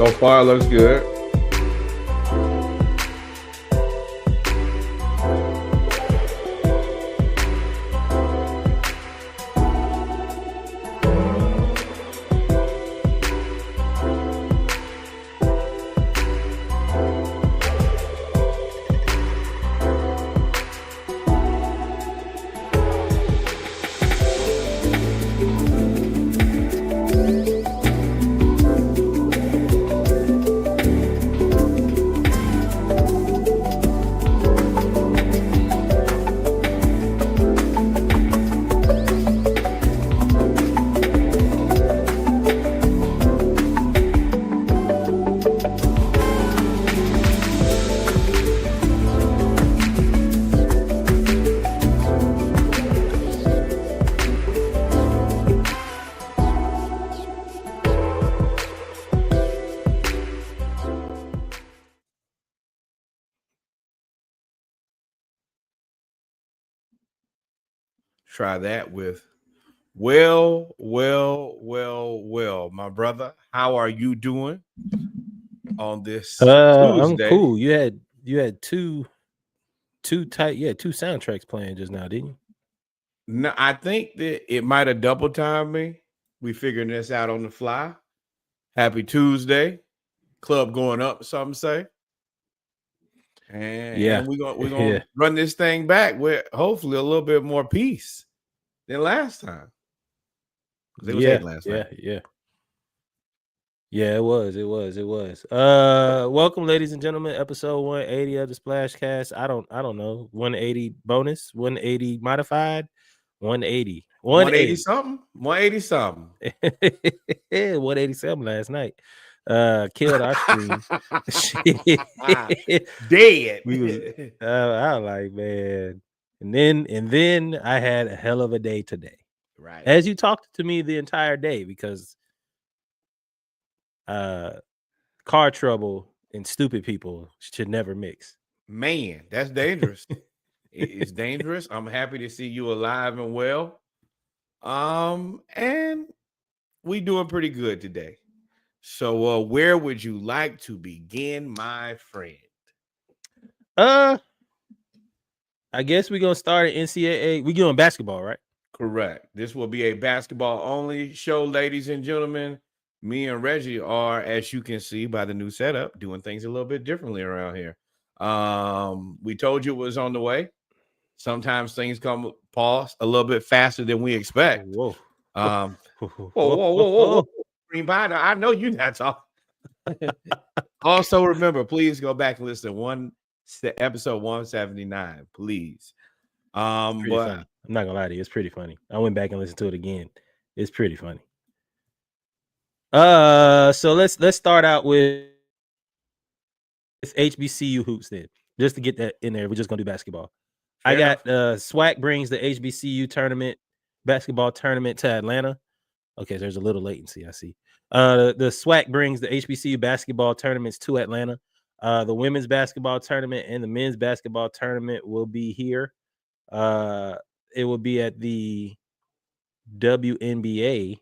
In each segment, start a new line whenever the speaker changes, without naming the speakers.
So far, it looks good. Try that with well, my brother. How are you doing on this
I'm
Tuesday?
cool. You had two soundtracks playing just now, didn't you?
No, I think that it might have double timed me. We figuring this out on the fly. Happy Tuesday. Club going up, some say.
Yeah.
And we're
Yeah.
gonna run this thing back with hopefully a little bit more peace than last time. Because it was
Yeah.
hate last
Yeah.
night.
Yeah. Yeah, it was. Welcome, ladies and gentlemen, episode 180 of the Splashcast. I don't know. 180 bonus, 180 modified, 180.
180
180.
something? 180 something.
187 last night. Killed our stream.
Dead.
We was I was like, man. And then I had a hell of a day today.
Right.
As you talked to me the entire day, because car trouble and stupid people should never mix.
Man, that's dangerous. It's dangerous. I'm happy to see you alive and well. And we doing pretty good today. So where would you like to begin, my friend?
I guess we're gonna start at NCAA. We doing basketball, right?
Correct. This will be a basketball only show, ladies and gentlemen. Me and Reggie are, as you can see by the new setup, doing things a little bit differently around here. We told you it was on the way. Sometimes things come pause a little bit faster than we expect.
Whoa.
Whoa. Green Binder, I know you're not talking. Also, remember, please go back and listen to episode 179, please.
Pretty funny. I'm not gonna lie to you, it's pretty funny. I went back and listened to it again. It's pretty funny. So let's start out with HBCU hoops then. Just to get that in there, we're just gonna do basketball. Fair enough. SWAC brings the HBCU basketball tournament to Atlanta. Okay, there's a little latency, I see. The SWAC brings the HBCU basketball tournaments to Atlanta. The women's basketball tournament and the men's basketball tournament will be here. It will be at the WNBA.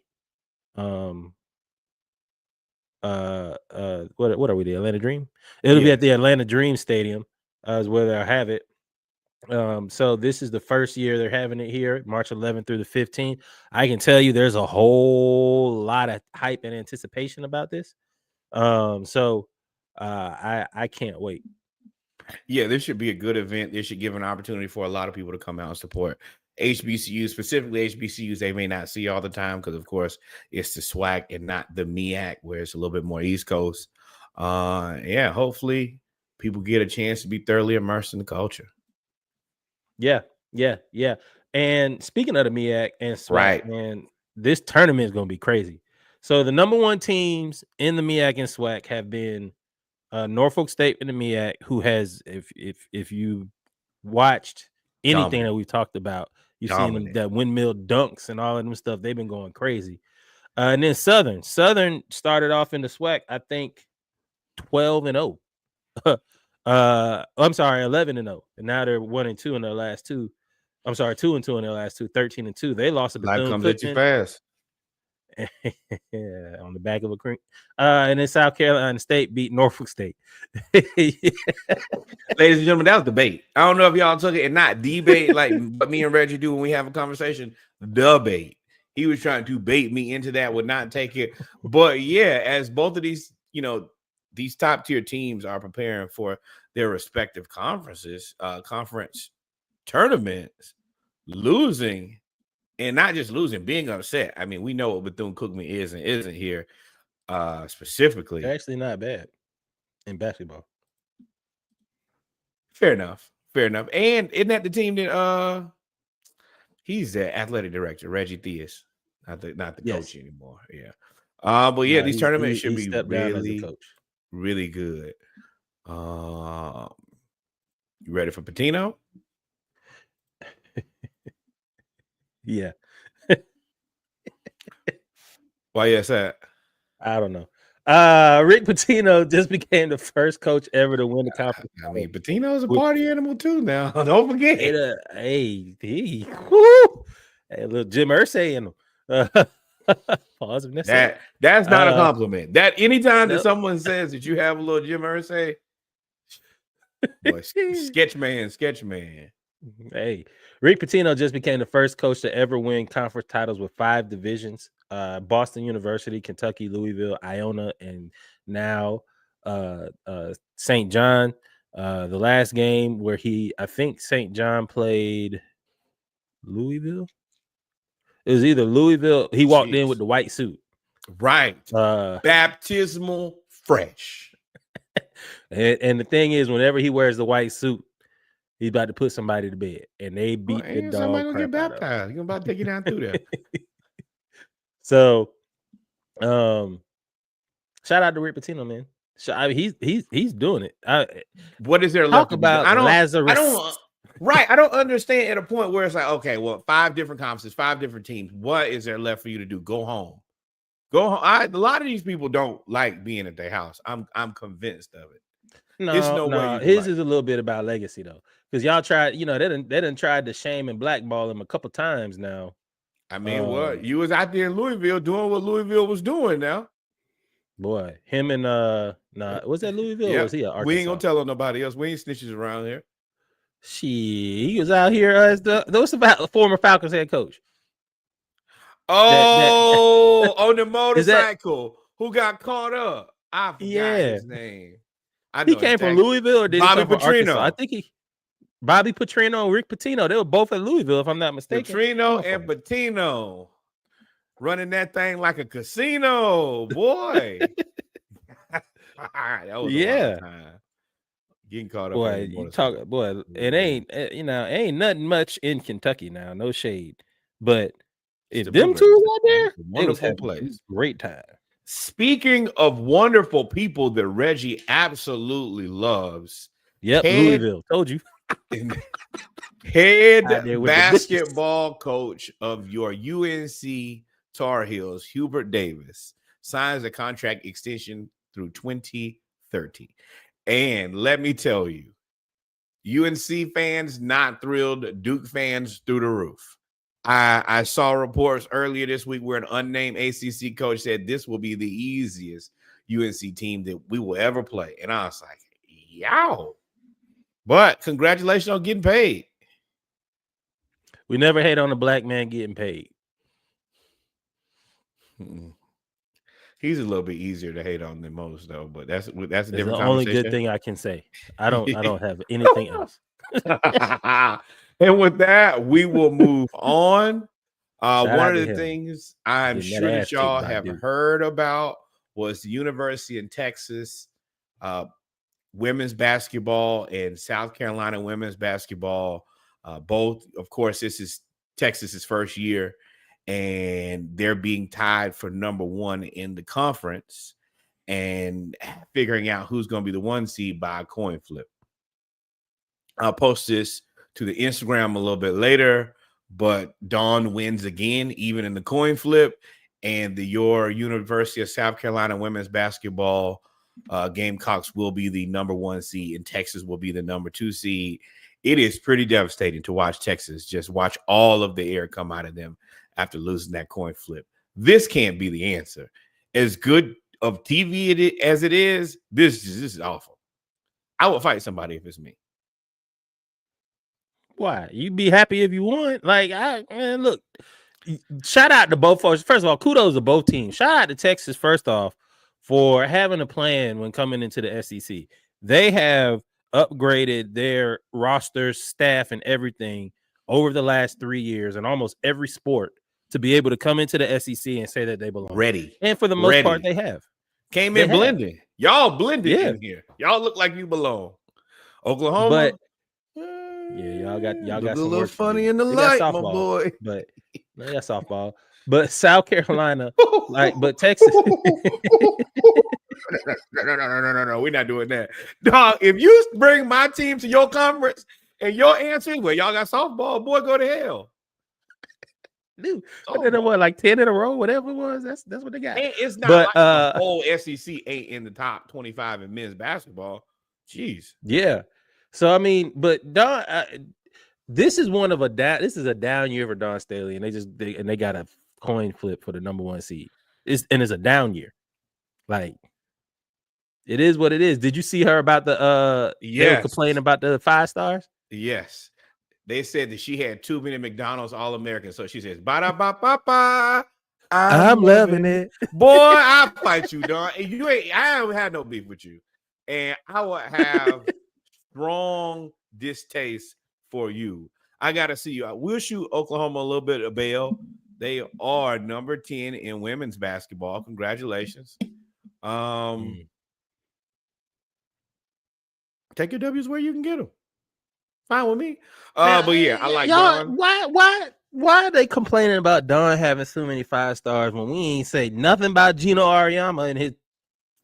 What are we? The Atlanta Dream? It'll be at the Atlanta Dream Stadium, is where they'll have it. So this is the first year they're having it here, March 11th through the 15th. I can tell you there's a whole lot of hype and anticipation about this. So I can't wait.
Yeah, this should be a good event. This should give an opportunity for a lot of people to come out and support HBCUs, specifically HBCUs they may not see all the time because, of course, it's the SWAC and not the MEAC, where it's a little bit more East Coast. Yeah, hopefully people get a chance to be thoroughly immersed in the culture.
Yeah. And speaking of the MEAC and SWAC, man, this tournament is going to be crazy. So the number one teams in the MEAC and SWAC have been Norfolk State in the MEAC, who has, if you watched anything that we've talked about, you've seen them, that windmill dunks and all of them stuff. They've been going crazy. And then Southern started off in the SWAC, I think 12-0. I'm sorry, 11-0, and now they're 1-2 in their last two. I'm sorry, 2-2 in their last two, 13-2. They lost a
Life comes at you fast.
on the back of a cream. And then South Carolina State beat Norfolk State.
Ladies and gentlemen, that was debate. I don't know if y'all took it and not debate like what me and Reggie do when we have a conversation. Debate. He was trying to bait me into that, would not take it. But yeah, as both of these, these top tier teams are preparing for their respective conference tournaments, losing, and not just losing, being upset. I mean, we know what Bethune-Cookman is and isn't here specifically.
They're actually not bad in basketball.
Fair enough. And isn't that the team that he's the athletic director, Reggie Theus, not the coach anymore. Yeah. But yeah, these tournaments should be really good. You ready for Pitino?
Yeah.
Why yes that?
I don't know. Rick Pitino just became the first coach ever to win the conference.
I mean, Pitino's a party animal too now. Don't forget.
Hey, little Jim Irsay in him. Pause if necessary.
That's not a compliment. That anytime that someone says that you have a little Jim Irsay, boy, sketch man.
Hey, Rick Pitino just became the first coach to ever win conference titles with 5 divisions: Boston University, Kentucky, Louisville, Iona, and now St. John. The last game where I think St. John played Louisville. It was either Louisville. He walked in with the white suit.
Right. Baptismal fresh.
And the thing is, whenever he wears the white suit, he's about to put somebody to bed. And they beat the dog.
Somebody gonna get baptized. He's about to take you down through there.
So shout out to Rick Pitino, man. I mean, he's doing it.
What is there
left about? Lazarus.
I don't understand at a point where it's like, okay, well, 5 different conferences, 5 different teams. What is there left for you to do? Go home. A lot of these people don't like being at their house. I'm convinced of it.
No. His is a little bit about legacy though, because y'all tried. They didn't tried to shame and blackball him a couple times now.
I mean, you was out there in Louisville doing what Louisville was doing now.
Boy, him and was that Louisville?
Yeah.
Or was he at Arkansas?
We ain't gonna tell on nobody else. We ain't snitches around here.
He was out here as the former Falcons head coach.
On the motorcycle who got caught up. I forgot his name.
He came from Louisville, or did
Bobby
he come from
Petrino?
Arkansas? I think Bobby Petrino and Rick Pitino. They were both at Louisville, if I'm not mistaken.
Petrino and Pitino running that thing like a casino, boy. That was a long time. Getting caught up.
Boy, it ain't nothing much in Kentucky now. No shade, but if them two was out there,
wonderful place,
great time.
Speaking of wonderful people that Reggie absolutely loves,
Louisville. Told you.
Head basketball coach of your UNC Tar Heels, Hubert Davis, signs a contract extension through 2030. And let me tell you, UNC fans not thrilled, Duke fans through the roof. I saw reports earlier this week where an unnamed ACC coach said this will be the easiest UNC team that we will ever play. And I was like, yow. But congratulations on getting paid.
We never hate on a black man getting paid.
He's a little bit easier to hate on than most, though. But that's a different
conversation. The only good thing I can say. I don't have anything else.
And with that, we will move on. One of the things I'm sure that y'all have heard about was the University in Texas women's basketball and South Carolina women's basketball. Both, of course, this is Texas's first year, and they're being tied for number 1 in the conference and figuring out who's going to be the 1 seed by a coin flip. I'll post this to the Instagram a little bit later, but Dawn wins again, even in the coin flip, and your University of South Carolina women's basketball Gamecocks will be the number 1 seed, and Texas will be the number 2 seed. It is pretty devastating to watch Texas just watch all of the air come out of them after losing that coin flip. This can't be the answer. As good of TV as it is, this is awful. I would fight somebody if it's me.
Why? You'd be happy if you won. Like, look, shout out to both folks. First of all, kudos to both teams. Shout out to Texas, first off, for having a plan when coming into the SEC. They have upgraded their roster, staff, and everything over the last 3 years in almost every sport to be able to come into the SEC and say that they belong.
Ready.
And for the most part, they have.
Came in blending. Y'all blended in here. Y'all look like you belong. Oklahoma.
But y'all got
a
some
little
work
funny in the light, my boy.
But they got softball. But South Carolina, but Texas.
No. We're not doing that. Dog, if you bring my team to your conference and your answer is, well, y'all got softball, boy, go to hell.
Dude, what, like 10 in a row, whatever it was. That's what they got.
And it's not like the whole SEC ain't in the top 25 in men's basketball. Jeez.
Yeah. So I mean, but Don, this is a down year for Don Staley, and they got a coin flip for the number 1 seed. It's a down year. Like, it is what it is. Did you see her about the they were complaining about the 5 stars?
Yes. They said that she had too many McDonald's All-Americans. So she says, ba-da-ba-ba-ba.
I'm loving it.
Boy, I'll fight you, Don. I haven't had no beef with you. And I would have strong distaste for you. I got to see you. I will shoot Oklahoma a little bit of bail. They are number 10 in women's basketball. Congratulations. Take your W's where you can get them. Fine with me. But yeah, I like Don.
Why are they complaining about Don having so many 5 stars when we ain't say nothing about Gino Auriemma and his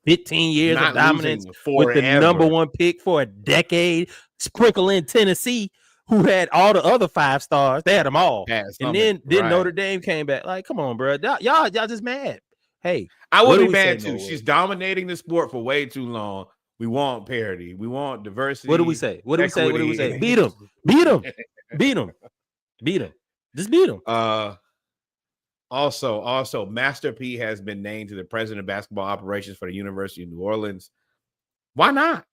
15 years of dominance with the number 1 pick for a decade? Sprinkle in Tennessee, who had all the other 5 stars. They had them all. And then Notre Dame came back. Like, come on, bro. Y'all just mad. Hey,
I would be mad too. She's dominating the sport for way too long. We want parity. We want diversity.
What do we say? What do we say? Beat them. Beat them. Beat them. Beat them. Just beat them.
Also, Master P has been named to the president of basketball operations for the University of New Orleans. Why not?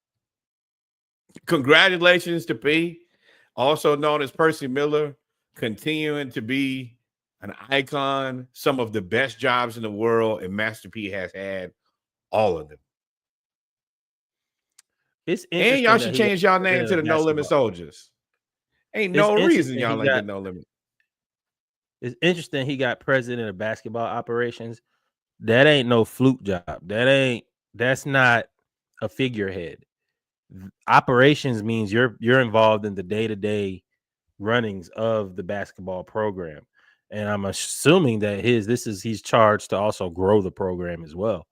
Congratulations to P, also known as Percy Miller, continuing to be an icon, some of the best jobs in the world, and Master P has had all of them. And y'all should change y'all name to the No Limit Soldiers. Ain't no reason y'all ain't get No Limit.
It's interesting he got president of basketball operations. That ain't no fluke job. That's not a figurehead. Operations means you're involved in the day-to-day runnings of the basketball program. And I'm assuming that he's charged to also grow the program as well.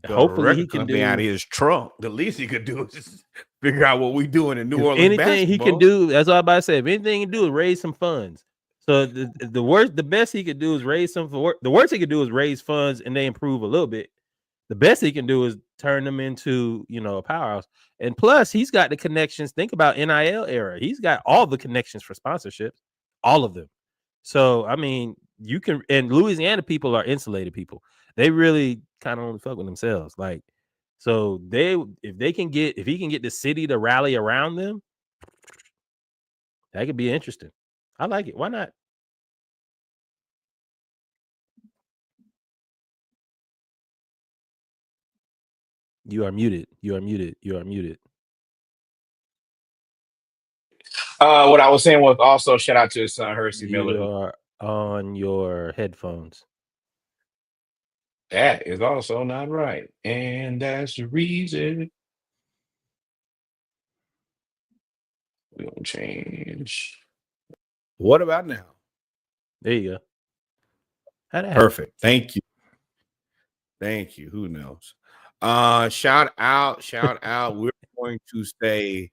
Hopefully he can
be out of his trunk. The least he could do is just figure out what we doing in New Orleans.
Anything he can do, that's what I'm about to say. If anything he can do is raise some funds. So the best he could do is raise some. The worst he could do is raise funds and they improve a little bit. The best he can do is turn them into, a powerhouse. And plus, he's got the connections. Think about NIL era. He's got all the connections for sponsorships, all of them. So I mean, you can. And Louisiana people are insulated people. They really kind of only fuck with themselves. Like, so if he can get the city to rally around them, that could be interesting. I like it. Why not? You are muted.
What I was saying was also shout out to his son, Hersey Miller.
You are on your headphones.
That is also not right. And that's the reason we don't change. What about now?
There you go.
Perfect. Thank you. Who knows? Shout out. We're going to say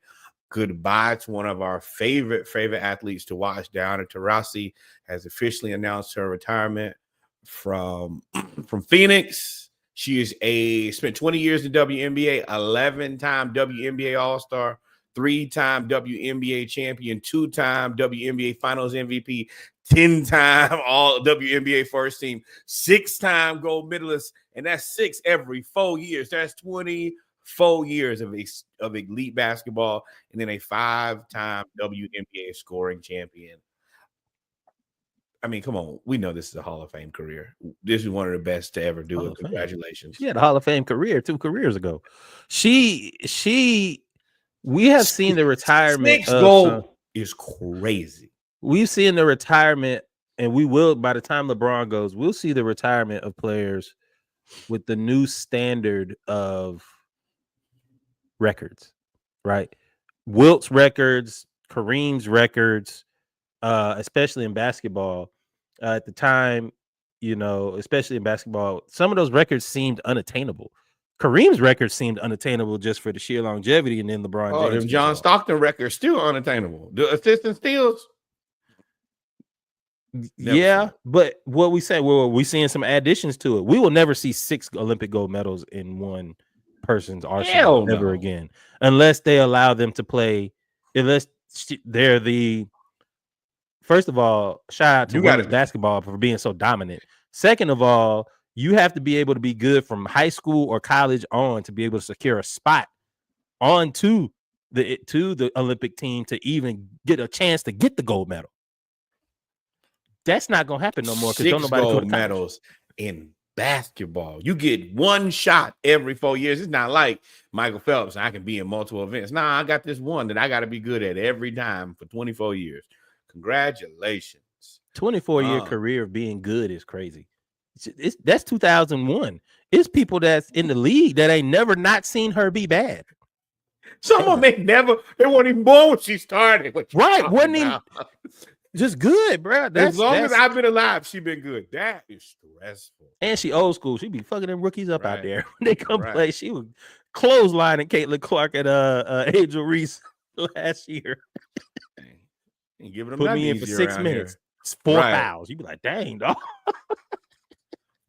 goodbye to one of our favorite athletes to watch. Diana Taurasi has officially announced her retirement from Phoenix. She is spent 20 years in WNBA, 11-time WNBA All-Star, 3-time WNBA champion, 2-time WNBA Finals MVP, 10-time all WNBA first team, 6-time gold medalist, and that's 6 every 4 years. That's 24 years of elite basketball, and then a 5-time WNBA scoring champion. I mean, come on. We know this is a Hall of Fame career. This is one of the best to ever do it. Congratulations.
She had a Hall of Fame career 2 careers ago. We have seen the retirement
6 gold is crazy.
We've seen the retirement, and we will, by the time LeBron goes, we'll see the retirement of players with the new standard of records, right? Wilt's records, Kareem's records, especially in basketball. At the time, especially in basketball, some of those records seemed unattainable. Kareem's records seemed unattainable just for the sheer longevity, and then LeBron James.
John Stockton records still unattainable. The assist and steals.
Yeah, but what we say, we're seeing some additions to it. We will never see 6 Olympic gold medals in one person's arsenal ever again, unless they allow them to play. Unless they're the first of all, shout out to women's basketball for being so dominant. Second of all, you have to be able to be good from high school or college on to be able to secure a spot onto the Olympic team to even get a chance to get the gold medal. That's not gonna happen no more because don't nobody
gold medals in basketball. You get one shot every 4 years. It's not like Michael Phelps. I can be in multiple events. Nah, I got this one that I got to be good at every time for 24 years. Congratulations.
24-year career of being good is crazy. That's 2001. It's people that's in the league that ain't never not seen her be bad.
Some of them they weren't even born when she started.
Right, wasn't even just good, bro.
As long as I've been alive, she been good. That is stressful.
And she old school. She be fucking them rookies up out there when they come play. She was clotheslining Caitlin Clark at Angel Reese last year.
And giving them
put me in for 6 minutes. It's 4 fouls. You be like, dang, dog.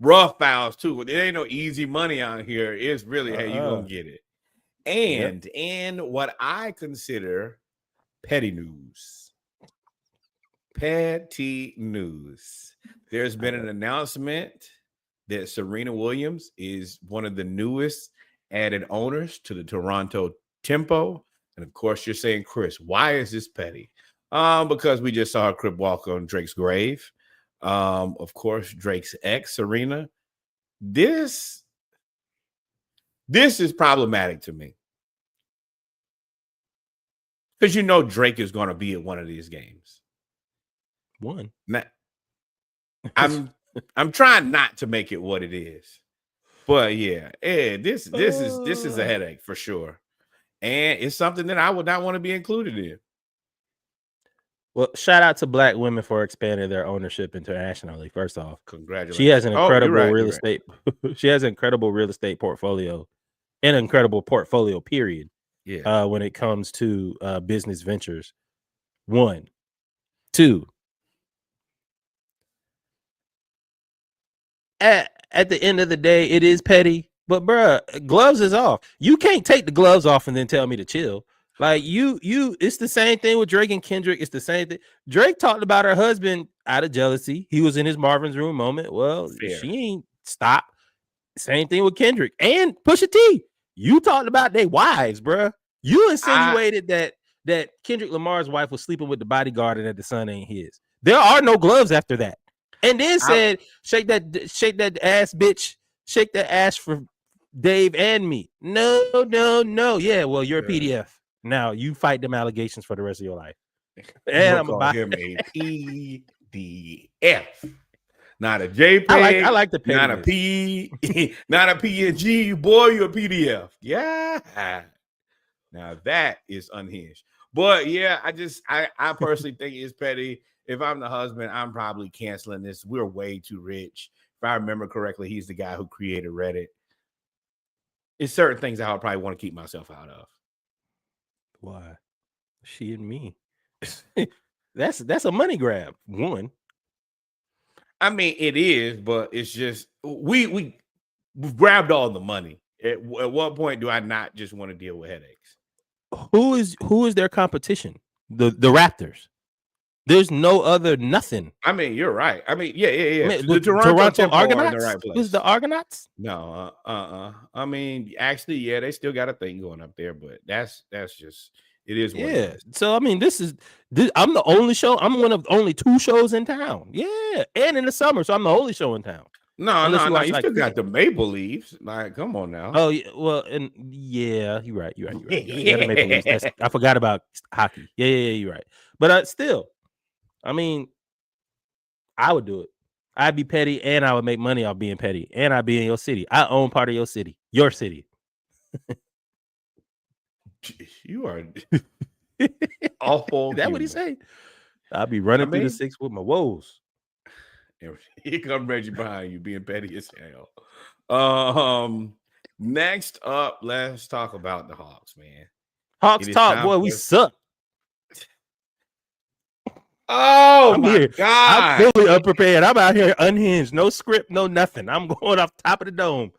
Rough fouls too. It ain't no easy money out here. It's really hey, you gonna get it. And what I consider petty news. Petty news. There's been an announcement that Serena Williams is one of the newest added owners to the Toronto Tempo. And of course, you're saying, Chris, why is this petty? Because we just saw a crip walk on Drake's grave. Of course, Drake's ex, Serena. This is problematic to me. Because Drake is going to be at one of these games.
One.
I'm trying not to make it what it is, but yeah, this is a headache for sure, and it's something that I would not want to be included in.
Well, shout out to Black women for expanding their ownership internationally. First off,
congratulations.
She has an incredible real estate. She has an incredible real estate portfolio, an incredible portfolio. Period.
Yeah.
When it comes to business ventures, 1, 2. At the end of the day, it is petty, but bruh, gloves is off. You can't take the gloves off and then tell me to chill. Like it's the same thing with Drake and Kendrick. It's the same thing. Drake talked about her husband out of jealousy. He was in his Marvin's Room moment. Well, she ain't stop. Same thing with Kendrick and Pusha T. You talked about their wives, bruh. You insinuated that Kendrick Lamar's wife was sleeping with the bodyguard and that the son ain't his. There are no gloves after that. And then said, shake that ass, bitch. Shake that ass for Dave and me. No. Yeah, well, you're a PDF. Now you fight them allegations for the rest of your life. And I'm gonna
him a PDF. Not a JPEG.
I like the
not a P, not a PNG. Boy, you're a PDF. Yeah. Now that is unhinged. But yeah, I personally think it's petty. If I'm the husband, I'm probably canceling this. We're way too rich. If I remember correctly, he's the guy who created Reddit. It's certain things I would probably want to keep myself out of.
Why? She and me. That's a money grab. 1.
I mean, it is, but it's just we've grabbed all the money. At what point do I not just want to deal with headaches?
Who is their competition? The Raptors. There's no other nothing.
I mean, you're right. I mean, yeah.
I mean,
The Toronto Tempo are in the
Argonauts
right place.
was the Argonauts.
No, I mean, actually, yeah, they still got a thing going up there, but that's just it is what it is.
So I mean, this. I'm the only show. I'm one of only 2 shows in town. Yeah, and in the summer, so I'm the only show in town.
No. You still got the Maple Leafs. Like, come on now.
Oh yeah, well, and yeah, you're right. Yeah. The Maple Leafs. I forgot about hockey. Yeah, you're right. But still, I mean, I would do it. I'd be petty, and I would make money off being petty, and I'd be in your city. I own part of your city.
You are awful.
Is that what he say? I'll be running through the 6 with my woes.
Here come Reggie behind you, being petty as hell. Next up, let's talk about the Hawks, man.
Hawks talk, boy. We suck.
Oh my God!
I'm fully unprepared. I'm out here unhinged, no script, no nothing. I'm going off top of the dome.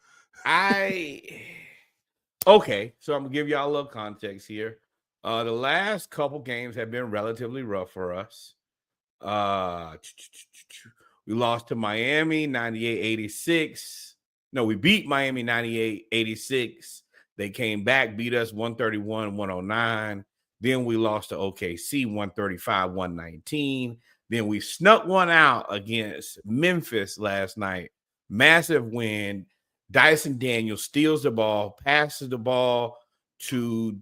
Okay, so I'm gonna give y'all a little context here. The last couple games have been relatively rough for us. We lost to Miami 98-86. No, we beat Miami 98-86. They came back, beat us 131-109. Then we lost to OKC 135-119. Then we snuck one out against Memphis last night. Massive win. Dyson Daniels steals the ball, passes the ball to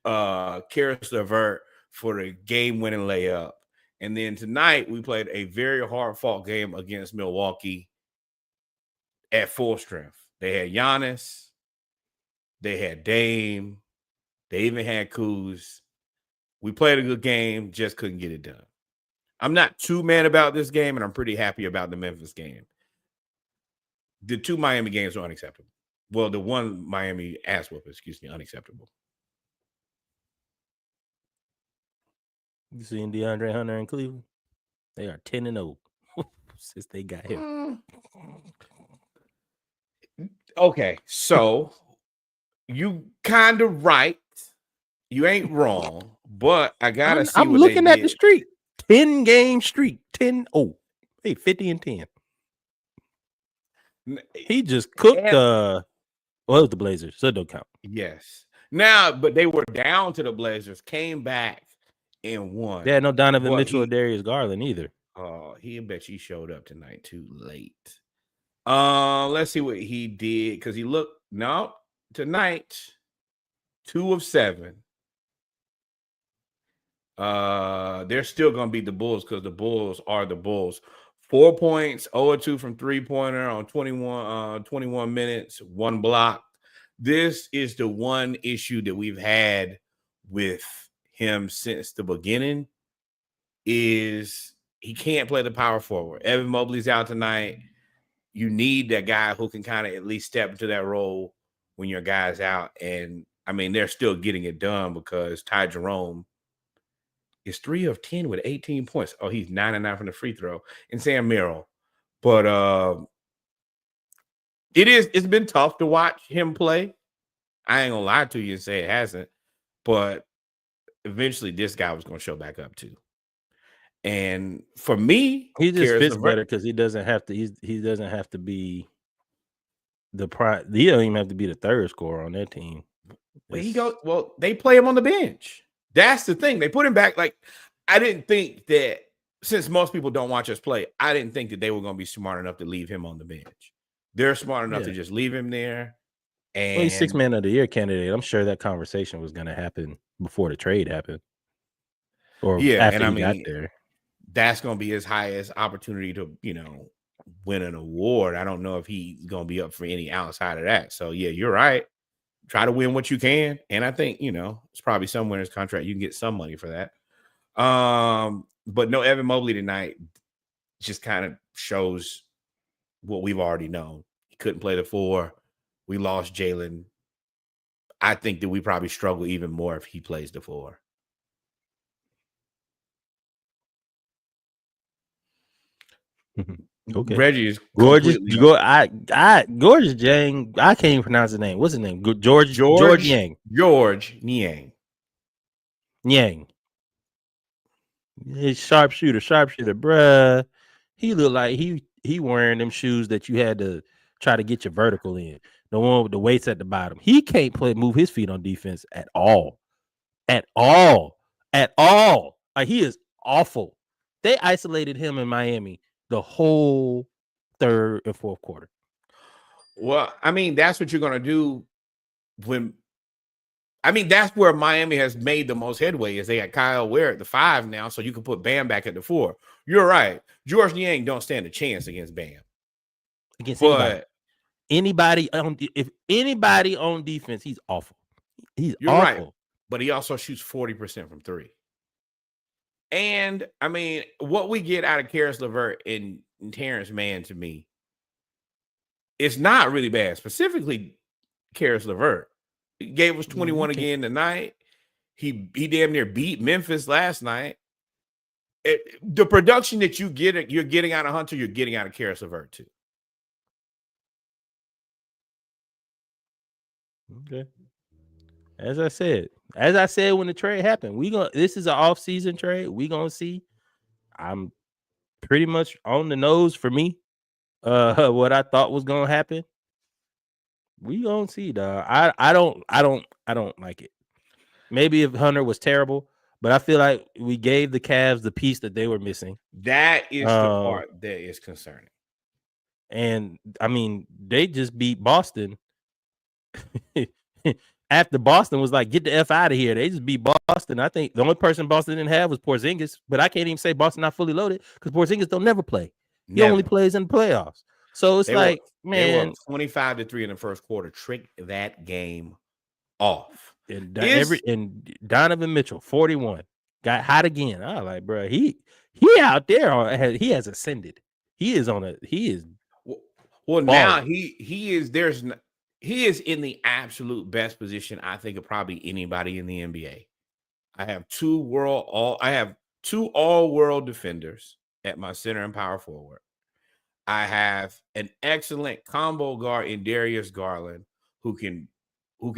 Karis LeVert for the game-winning layup. And then tonight we played a very hard-fought game against Milwaukee at full strength. They had Giannis. They had Dame. They even had Kuz. We played a good game, just couldn't get it done. I'm not too mad about this game, and I'm pretty happy about the Memphis game. The 2 Miami games were unacceptable. Well, the one Miami ass whoop, unacceptable.
You seen DeAndre Hunter in Cleveland? They are 10-0 since they got him.
Okay, so you kind of right. You ain't wrong, but I gotta see.
I'm looking at the streak. 10-game streak. 10-0. Hey, 50-10. He just cooked it was the Blazers, so it don't count.
Yes. Now, but they were down to the Blazers, came back and won.
Yeah, no Donovan Mitchell or Darius Garland either.
He bet he showed up tonight too late. Let's see what he did, because he looked tonight 2 of 7. They're still gonna beat the Bulls because the Bulls are the Bulls. 4 points, 0-2 from 3-pointer on 21 minutes, 1 block. This is the one issue that we've had with him since the beginning, is he can't play the power forward. Evan Mobley's out tonight. You need that guy who can kind of at least step into that role when your guy's out. And I mean, they're still getting it done because Ty Jerome is 3 of 10 with 18 points. Oh, he's 9-9 from the free throw. And Sam Merrill. But it's been tough to watch him play. I ain't gonna lie to you and say it hasn't, but eventually this guy was gonna show back up too. And for me,
he just fits better because he doesn't have to. He doesn't have to be the prime. He don't even have to be the third scorer on that team.
Well, they play him on the bench. That's the thing. They put him back. Like, I didn't think that, since most people don't watch us play, I didn't think that they were going to be smart enough to leave him on the bench. They're smart enough to just leave him there. And
he's 6 man of the year candidate. I'm sure that conversation was going to happen before the trade happened. Or after he got there.
That's going to be his highest opportunity to, win an award. I don't know if he's going to be up for any outside of that. So, yeah, you're right. Try to win what you can. And I think, it's probably somewhere in his contract you can get some money for that. But no Evan Mobley tonight just kind of shows what we've already known. He couldn't play the 4. We lost Jalen. I think that we probably struggle even more if he plays the 4.
Okay.
Reggie is
gorgeous. Gorgeous Jang. I can't even pronounce his name. What's his name? George Yang.
George Niang.
Yang. He's sharpshooter, bruh. He looked like he wearing them shoes that you had to try to get your vertical in. The one with the weights at the bottom. He can't move his feet on defense at all. At all. At all. Like, he is awful. They isolated him in Miami the whole third and fourth quarter.
Well, I mean, that's what you're gonna do that's where Miami has made the most headway, is they got Kyle Ware at the 5 now, so you can put Bam back at the 4. You're right. George Niang don't stand a chance against Bam.
Against anybody. If anybody on defense, he's awful. You're awful.
Right. But he also shoots 40% from 3. And I mean, what we get out of Karis LeVert and Terrence Mann, to me, it's not really bad. Specifically, Karis LeVert. He gave us 21 again tonight. He damn near beat Memphis last night. The production that you're getting out of Hunter, you're getting out of Karis LeVert too.
Okay. As I said when the trade happened, this is an off-season trade. We gonna see. I'm pretty much on the nose for me. What I thought was gonna happen. We gonna see, dog. I don't like it. Maybe if Hunter was terrible, but I feel like we gave the Cavs the piece that they were missing.
That is the part that is concerning.
And I mean, they just beat Boston. After Boston was like, get the F out of here. They just beat Boston. I think the only person Boston didn't have was Porzingis, but I can't even say Boston not fully loaded because Porzingis don't never play. He only plays in the playoffs. So it's man.
They were 25-3 in the first quarter. Trick that game off.
And Donovan Mitchell, 41, got hot again. I was like, bro, he out there. He has ascended. He is
well now he is in the absolute best position, I think, of probably anybody in the NBA. I have two all-world defenders at my center and power forward. I have an excellent combo guard in Darius Garland who can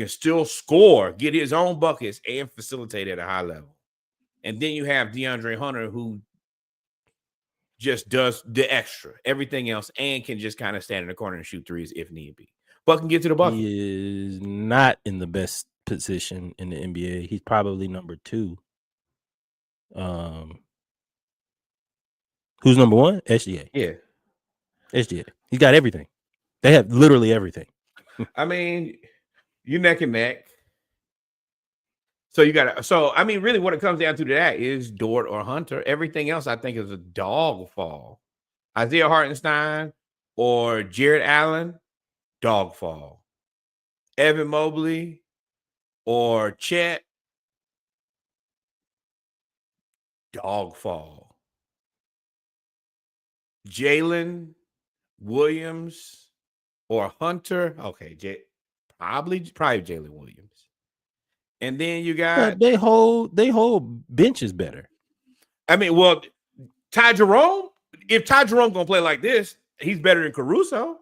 still score, get his own buckets, and facilitate at a high level. And then you have DeAndre Hunter, who just does the extra, everything else, and can just kind of stand in the corner and shoot threes if need be. But can get to the bucket.
He is not in the best position in the NBA. He's probably number 2. Who's number 1? SGA.
Yeah.
SGA. He's got everything. They have literally everything.
I mean, you neck and neck. So really what it comes down to that is Dort or Hunter. Everything else I think is a dog fall. Isaiah Hartenstein or Jared Allen, dog fall. Evan Mobley or Chet, dog fall. Jalen Williams or Hunter, okay, probably Jalen Williams. And then you got
they whole bench is better.
I mean, well, Ty Jerome, if Ty Jerome gonna play like this, he's better than Caruso.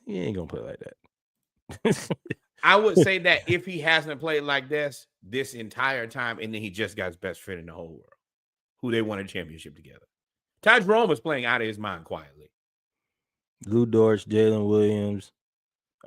He ain't gonna play like that.
I would say that if he hasn't played like this entire time, and then he just got his best friend in the whole world, who they won a championship together. Ty Jerome is playing out of his mind quietly.
Lou Dort, Jalen Williams,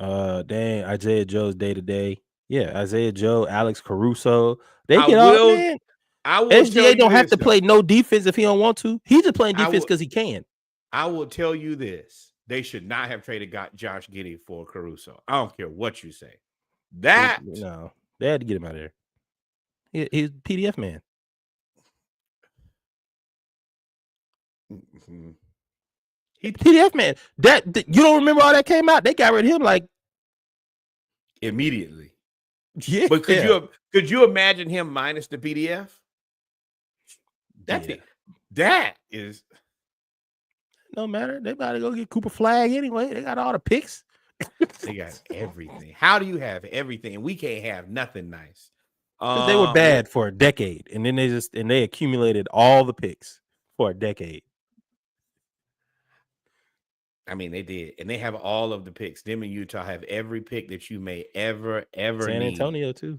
Isaiah Joe's day-to-day. Yeah, Isaiah Joe, Alex Caruso. They get all, man. SGA don't have to play no defense if he don't want to. He's just playing defense because he can.
I will tell you this. They should not have traded Josh Giddey for Caruso. I don't care what you say.
They had to get him out of there. He's PDF man.
Mm-hmm.
PDF man. That you don't remember all that came out? They got rid of him like
immediately.
Yeah,
but could you imagine him minus the PDF? That is
no matter. They about to go get Cooper Flag anyway. They got all the picks.
They got everything. How do you have everything and we can't have nothing nice?
They were bad for a decade, and then they accumulated all the picks for a decade.
I mean, they did, and they have all of the picks. Them in Utah have every pick that you may ever
San
need.
Antonio too.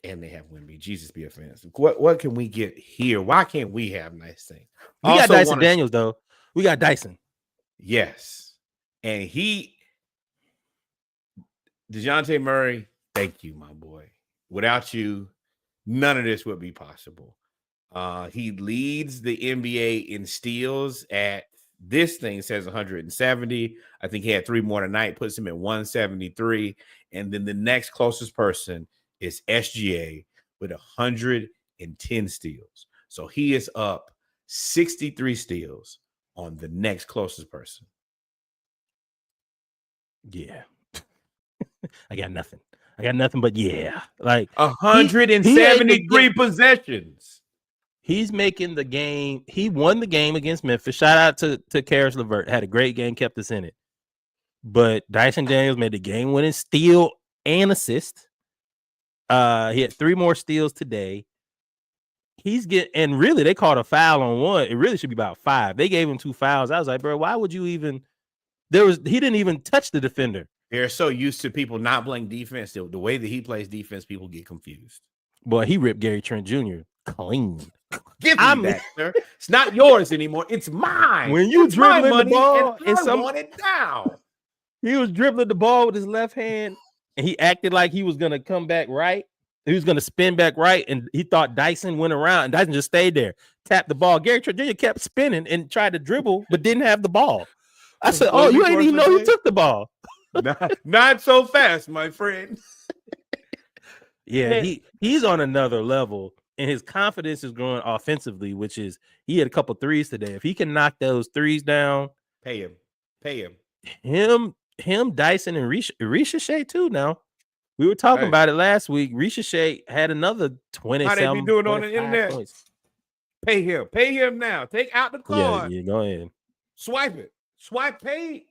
And they have Wemby. Jesus be offensive. What can we get here? Why can't we have nice things?
We got Dyson Daniels, though. We got Dyson.
Yes. And DeJounte Murray, thank you, my boy. Without you, none of this would be possible. He leads the NBA in steals at this thing says 170. I think he had 3 more tonight, puts him at 173. And then the next closest person is SGA with 110 steals. So he is up 63 steals on the next closest person.
Yeah. I got nothing but yeah. Like
173 possessions.
He's making the game. He won the game against Memphis. Shout out to Karis LeVert. Had a great game, kept us in it. But Dyson Daniels made the game-winning steal and assist. He had 3 more steals today. And really they called a foul on one. It really should be about 5. They gave him 2 fouls. I was like, bro, why would you even? He didn't even touch the defender.
They're so used to people not playing defense. The way that he plays defense, people get confused.
Boy, he ripped Gary Trent Jr. clean.
Give me that, sir. It's not yours anymore. It's mine.
When you dribbling the ball
and I want it down.
He was dribbling the ball with his left hand, and he acted like he was going to come back right. He was going to spin back right, and he thought Dyson went around, and Dyson just stayed there, tapped the ball. Gary Trent Jr. kept spinning and tried to dribble, but didn't have the ball. I said, "Oh, you ain't even know you took the ball."
Not so fast, my friend.
Yeah, he's on another level, and his confidence is growing offensively, which is he had a couple threes today. If he can knock those threes down,
pay him.
Him, Dyson, and Ricochet too. Now we were talking about it last week. Ricochet had another 20.
How they be doing on the internet? Points. Pay him now. Take out the card.
Yeah, go ahead.
Swipe it. Pay.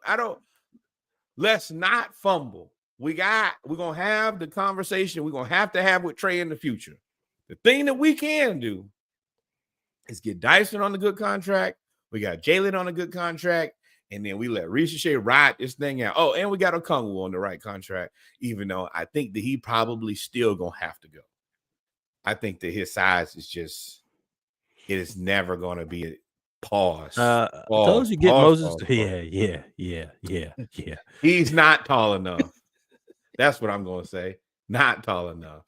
Let's not fumble. We're gonna have the conversation we're gonna have to have with Trey in the future. The thing that we can do is get Dyson on the good contract. We got Jalen on a good contract, and then we let Ricochet ride this thing out. Oh, and we got Okongwu on the right contract, even though I think that he probably still gonna have to go. I think that his size it is never gonna be a pause.
Those you get Moses. Yeah.
He's not tall enough. That's what I'm gonna say. Not tall enough.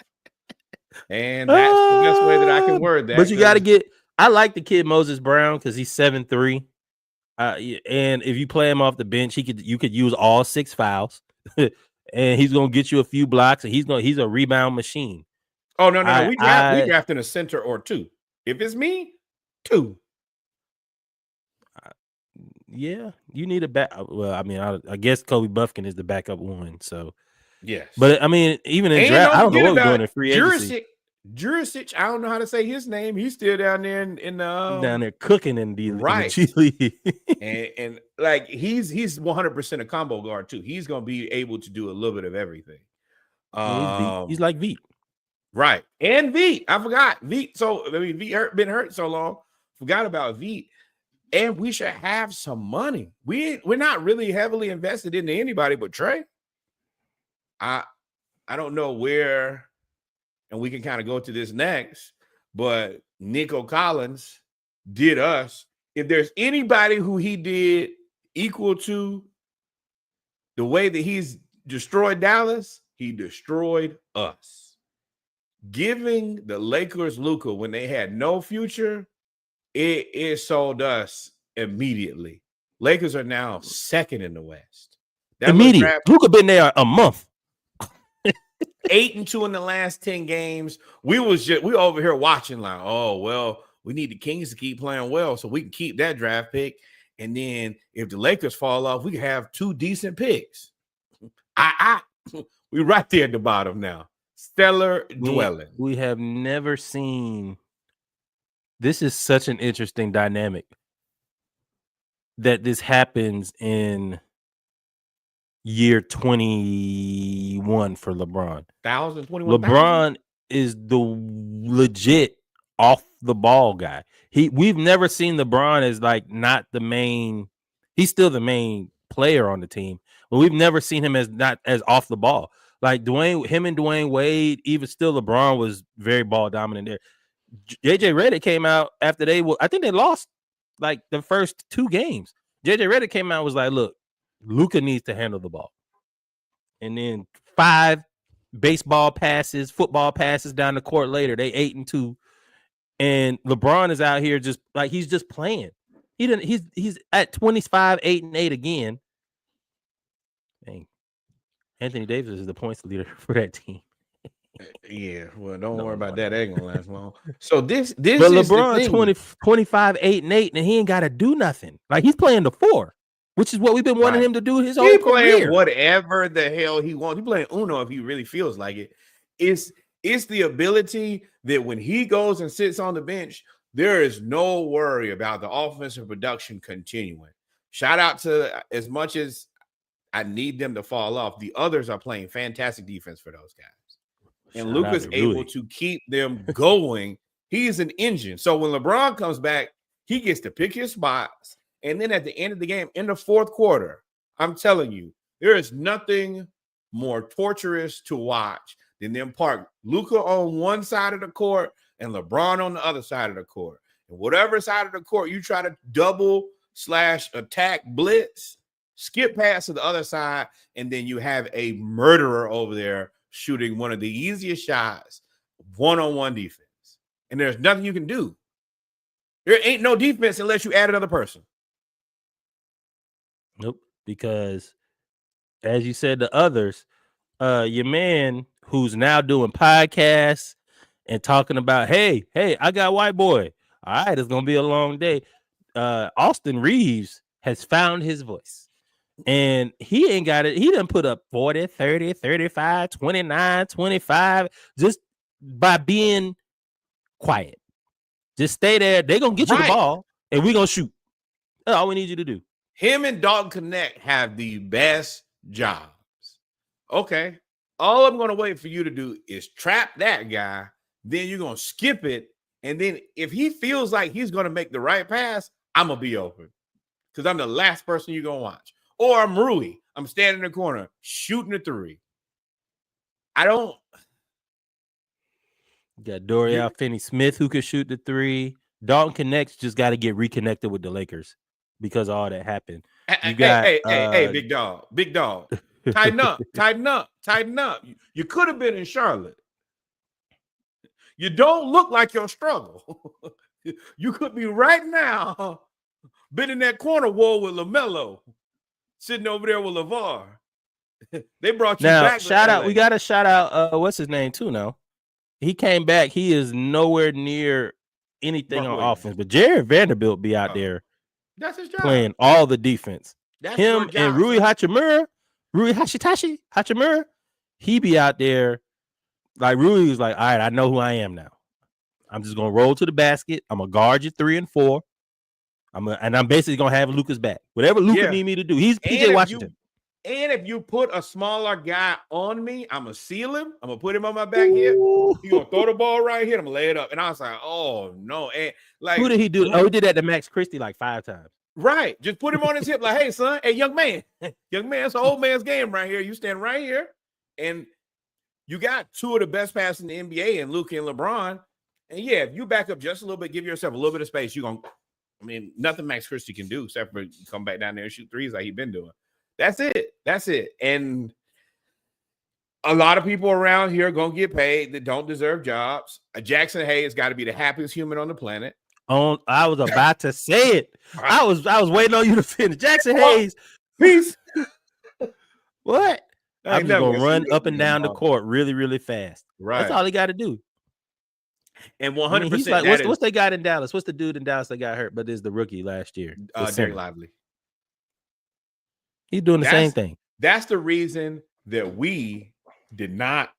And that's the best way that I can word that.
But you got to get. I like the kid Moses Brown because he's 7'3", and if you play him off the bench, you could use all 6 fouls, and he's gonna get you a few blocks, and he's a rebound machine.
Oh no, we drafting a center or 2. If it's me, 2.
Yeah, you need a back. Well, I mean, I guess Kobe Buffkin is the backup 1. So
yes,
but I mean, even in draft, I don't know what we're doing in free agency.
Jurisic, I don't know how to say his name. He's still down there
down there cooking in the
right.
In the G League.
and like he's 100% a combo guard too. He's gonna be able to do a little bit of everything.
He's like Veet.
Right. And Veet. I forgot Veet. So I mean Veet been hurt so long. Forgot about Veet. And we should have some money. We're not really heavily invested into anybody but Trey. I don't know where, and we can kind of go to this next, but Nico Collins did us. If there's anybody who he did equal to the way that he's destroyed Dallas, he destroyed us. Giving the Lakers Luka when they had no future, it sold us immediately. Lakers are now 2nd in the West.
Immediate. Luka been there a month.
8-2 in the last 10 games. We over here watching like, oh well, we need the Kings to keep playing well so we can keep that draft pick. And then if the Lakers fall off, we can have 2 decent picks. We right there at the bottom now. Stellar dwelling.
We have never seen. This is such an interesting dynamic that this happens in year 21 for LeBron.
1,021.
LeBron is the legit off the ball guy. We've never seen LeBron as like not the main. He's still the main player on the team, but we've never seen him as not as off the ball. Like him and Dwayne Wade, even still LeBron was very ball dominant there. JJ Redick came out after I think they lost like the first 2 games. JJ Redick came out and was like, look, Luka needs to handle the ball. And then 5 baseball passes, football passes down the court later, they 8-2. And LeBron is out here just like he's just playing. He's at 25, 8-8 again. Dang. Anthony Davis is the points leader for that team.
Yeah, well, don't worry about that. That ain't gonna last long. So this
but
is
LeBron 25, 8-8, and he ain't got to do nothing. Like he's playing the 4, which is what we've been wanting him to do his whole career.
Playing whatever the hell he wants. He playing Uno if he really feels like it. It's the ability that when he goes and sits on the bench, there is no worry about the offensive production continuing. Shout out to, as much as I need them to fall off, the others are playing fantastic defense for those guys. And Luka's able to keep them going. He's an engine. So when LeBron comes back, he gets to pick his spots. And then at the end of the game, in the 4th quarter, I'm telling you, there is nothing more torturous to watch than them park Luka on one side of the court and LeBron on the other side of the court. And whatever side of the court you try to double/attack blitz, skip past to the other side, and then you have a murderer over there shooting one of the easiest shots, one-on-one defense. And there's nothing you can do. There ain't no defense unless you add another person.
Nope. Because as you said, the others, your man who's now doing podcasts and talking about, hey, I got white boy. All right, it's going to be a long day. Austin Reeves has found his voice. And he ain't got it. He done put up 40, 30, 35, 29, 25 just by being quiet. Just stay there. They're going to get you the ball, and we're going to shoot. That's all we need you to do.
Him and Dalton Connect have the best jobs. Okay. All I'm going to wait for you to do is trap that guy. Then you're going to skip it. And then if he feels like he's going to make the right pass, I'm going to be open. Because I'm the last person you're going to watch. Or I'm Rui. I'm standing in the corner, shooting a 3. I don't.
You got Dorial Finney-Smith who could shoot the 3. Dalton Connect just got to get reconnected with the Lakers because all that happened. You got,
hey, big dog. Tighten up. You could have been in Charlotte. You don't look like your struggle. You could be right now been in that corner war with LaMelo. Sitting over there with LeVar. They brought you back.
Shout out. We got to shout out, what's his name, too, now. He came back. He is nowhere near anything on offense. But Jared Vanderbilt be out there
that's his job.
Playing all the defense.
That's
him and Rui Hachimura, he be out there. Like, Rui was like, all right, I know who I am now. I'm just going to roll to the basket. I'm going to guard you 3 and 4. I'm basically gonna have Luka's back. Whatever Luka need me to do. He's PJ Washington.
And if you put a smaller guy on me, I'm gonna seal him. I'm gonna put him on my back here. He's gonna throw the ball right here. I'm gonna lay it up. And I was like, oh no. And like,
who did he do? Oh, he did that to Max Christie like 5 times.
Right. Just put him on his hip, like, hey, son, hey, young man, it's an old man's game right here. You stand right here, and you got 2 of the best passers in the NBA, and Luka and LeBron. And yeah, if you back up just a little bit, give yourself a little bit of space, you're gonna. I mean, nothing Max Christie can do except for come back down there and shoot 3s like he's been doing. That's it. And a lot of people around here are going to get paid that don't deserve jobs. Jackson Hayes got to be the happiest human on the planet.
I was about to say it. I was waiting on you to finish. Jackson Hayes.
Peace.
What? I'm just going to run up and down the court really, really fast.
Right.
That's all he got to do.
And 100%.
He's like, what's they got in Dallas? What's the dude in Dallas that got hurt, but is the rookie last year?
Derek Lively.
He's doing the same thing.
That's the reason that we did not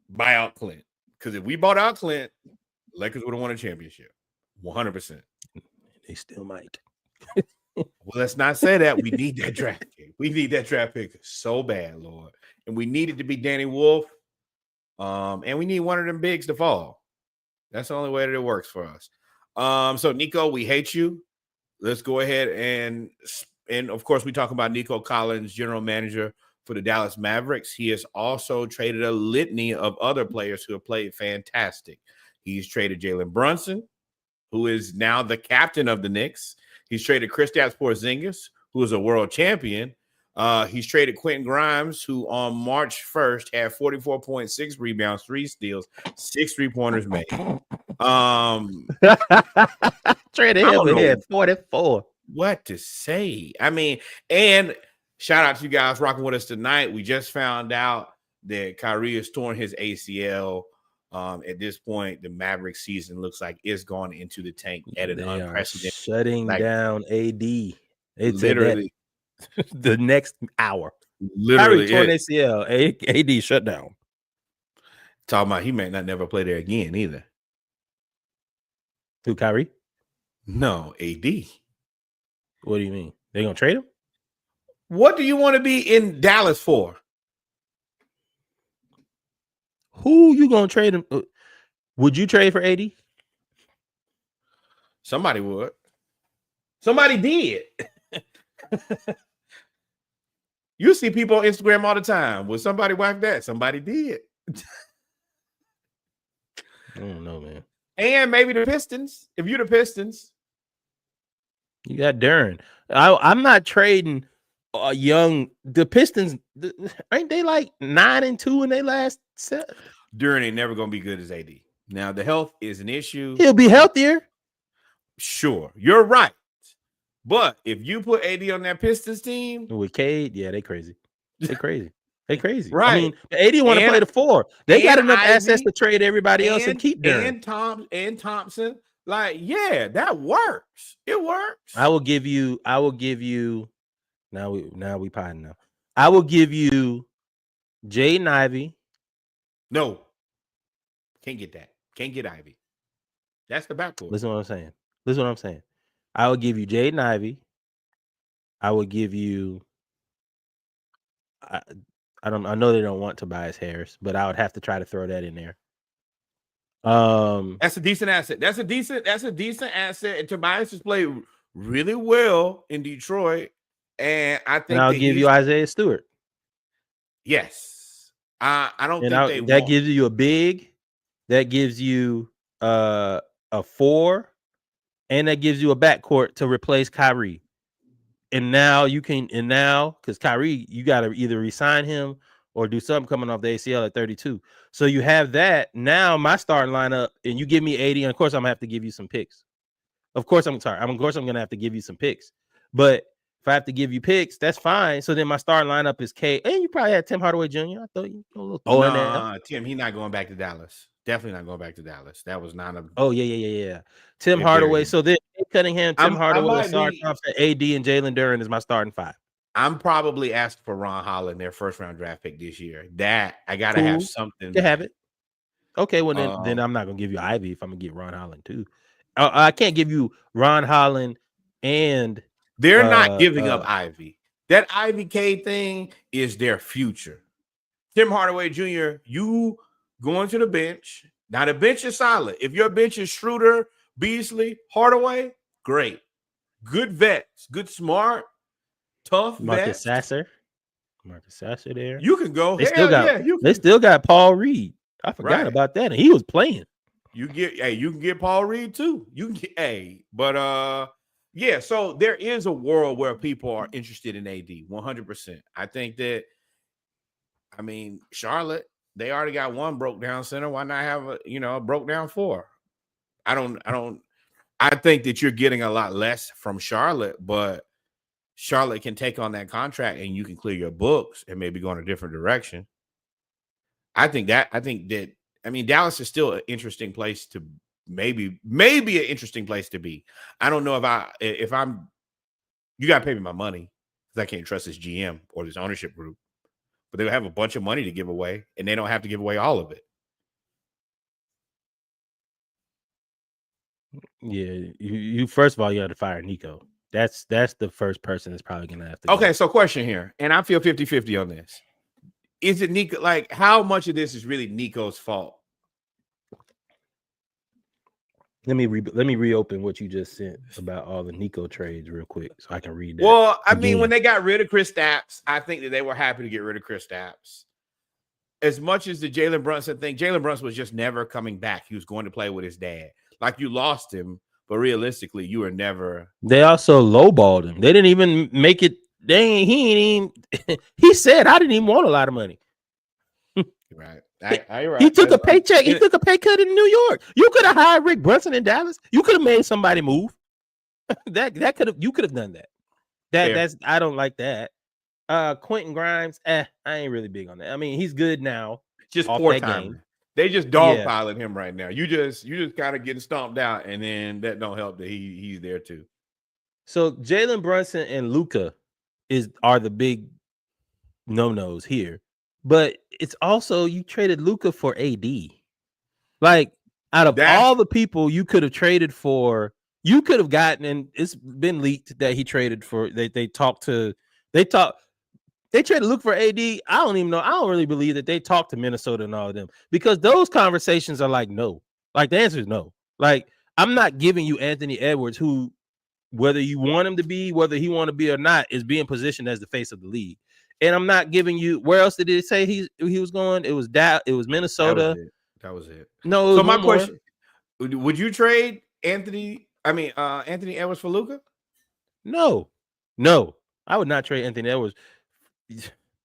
buy out Clint. Because if we bought out Clint, Lakers would have won a championship. 100%.
They still might.
Well, let's not say that. We need that draft pick. We need that draft pick so bad, Lord. And we need it to be Danny Wolf. And we need one of them bigs to fall. That's the only way that it works for us. So Nico, we hate you. Let's go ahead and of course we talk about Nico Collins, general manager for the Dallas Mavericks. He has also traded a litany of other players who have played fantastic. He's traded Jalen Brunson, who is now the captain of the Knicks. He's traded Kristaps Porzingis, who is a world champion. He's traded Quentin Grimes, who on March 1st had 44.6 rebounds, 3 steals, 6 3-pointers made.
Traded him and he had 44.
What to say? I mean, and shout out to you guys rocking with us tonight. We just found out that Kyrie has torn his ACL. At this point, the Mavericks season looks like it's gone into the tank at an unprecedented.
Shutting down AD. They
literally
the next hour.
Literally
torn ACL. AD shut down.
Talking about he may not never play there again either.
Who, Kyrie?
No, AD.
What do you mean? They gonna trade him?
What do you want to be in Dallas for?
Who you gonna trade him? Would you trade for AD?
Somebody would. Somebody did. You see people on Instagram all the time. Would somebody wipe that? Somebody did.
I don't know, man.
And maybe the Pistons. If you're the Pistons,
you got Duren. I'm not trading the Pistons. Ain't they like 9-2 in their last set?
Duren ain't never gonna be good as AD. Now the health is an issue.
He'll be healthier.
Sure, you're right. But if you put AD on that Pistons team
with Cade, yeah, they crazy. They crazy. They crazy.
Right.
I mean, AD want to play the 4. They got enough assets to trade everybody else and keep Duren.
And Thompson. Like, yeah, that works. It works.
I will give you. Now we potting now. I will give you Jaden Ivey.
No, can't get that. Can't get Ivy. That's the backcourt.
Listen what I'm saying. I will give you Jaden Ivey. I will give you. I know they don't want Tobias Harris, but I would have to try to throw that in there.
That's a decent asset. That's a decent asset. And Tobias has played really well in Detroit. And I think
I'll give you Isaiah Stewart.
Yes. I don't think
that gives you a big, that gives you a 4, and that gives you a backcourt to replace Kyrie. And now because Kyrie, you got to either resign him or do something coming off the ACL at 32. So you have that. Now my starting lineup, and you give me 80, and of course I'm gonna have to give you some picks. Of course I'm gonna have to give you some picks. But if I have to give you picks, that's fine. So then my starting lineup is K, and you probably had Tim Hardaway Jr. I thought you a little throw in there.
Tim, he's not going back to Dallas. Definitely not going back to Dallas. That was not a.
Oh yeah. Tim Hardaway. So then Cunningham, Hardaway, Sarge Thompson, AD, and Jalen Duren is my starting 5.
I'm probably asking for Ron Holland, their first round draft pick this year. That I gotta have something
to have it. Okay, well then I'm not gonna give you Ivy if I'm gonna get Ron Holland too. I can't give you Ron Holland and
they're not giving up Ivy. That Ivy K thing is their future. Tim Hardaway Jr., you going to the bench. Now the bench is solid. If your bench is Schroeder, Beasley, Hardaway, great. Good vets, good smart, tough
Marcus Sasser there.
You can go.
They still got Paul Reed. I forgot about that. And he was playing.
You can get Paul Reed too. You can get yeah. So there is a world where people are interested in AD 100%. I think that. I mean, Charlotte, they already got one broke down center. Why not have a broke down 4? I think that you're getting a lot less from Charlotte, but Charlotte can take on that contract and you can clear your books and maybe go in a different direction. I think that Dallas is still an interesting place to maybe an interesting place to be. I don't know if I'm you got to pay me my money because I can't trust this GM or this ownership group, but they have a bunch of money to give away and they don't have to give away all of it.
Yeah, you first of all, you have to fire Nico. That's the first person that's probably going to have to.
Okay, so question here, and I feel 50-50 on this. Is it Nico? Like, how much of this is really Nico's fault?
Let me reopen what you just sent about all the Nico trades real quick so I can read that.
Well, I mean, when they got rid of Kristaps, I think that they were happy to get rid of Kristaps. As much as the Jalen Brunson thing, Jalen Brunson was just never coming back. He was going to play with his dad. Like, you lost him, but realistically, you were never.
They also lowballed him. They didn't even make it. He ain't even. He said, "I didn't even want a lot of money."
Right. Right.
He took a paycheck. He took a pay cut in New York. You could have hired Rick Brunson in Dallas. You could have made somebody move. that could have. You could have done that. That's. I don't like that. Quentin Grimes. I ain't really big on that. I mean, he's good now.
Just poor timing. They just dogpiling him right now. You just kind of getting stomped out, and then that don't help that he's there too.
So Jalen Brunson and Luka are the big no-nos here. But it's also you traded Luka for AD. Like, out of all the people you could have traded for, you could have gotten, and it's been leaked that he traded for. They traded Luka for AD. I don't even know. I don't really believe that they talked to Minnesota and all of them, because those conversations are like no. Like, the answer is no. Like, I'm not giving you Anthony Edwards, who, whether you want him to be, whether he want to be or not, is being positioned as the face of the league. And I'm not giving you. Where else did it say he was going? It was Minnesota.
That was it.
No.
So my question: would you trade Anthony Edwards for Luka?
No, I would not trade Anthony Edwards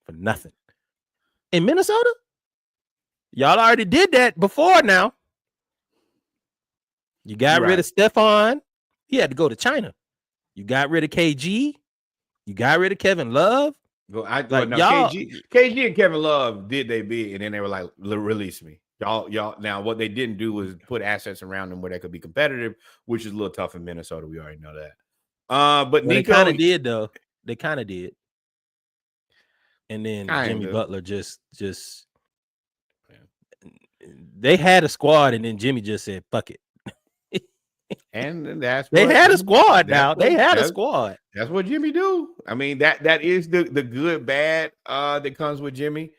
for nothing. In Minnesota, y'all already did that before. Now you got rid of Stephon. He had to go to China. You got rid of KG. You got rid of Kevin Love.
Well, KG and Kevin Love did they bid, and then they were like, release me. Y'all. Now, what they didn't do was put assets around them where they could be competitive, which is a little tough in Minnesota. We already know that. But Nico,
they kind of did, though. They kind of did. And then Jimmy Butler just they had a squad, and then Jimmy just said, "Fuck it."
And that's
they had a squad now. They had a squad.
That's what Jimmy do. I mean, that is the good bad that comes with Jimmy.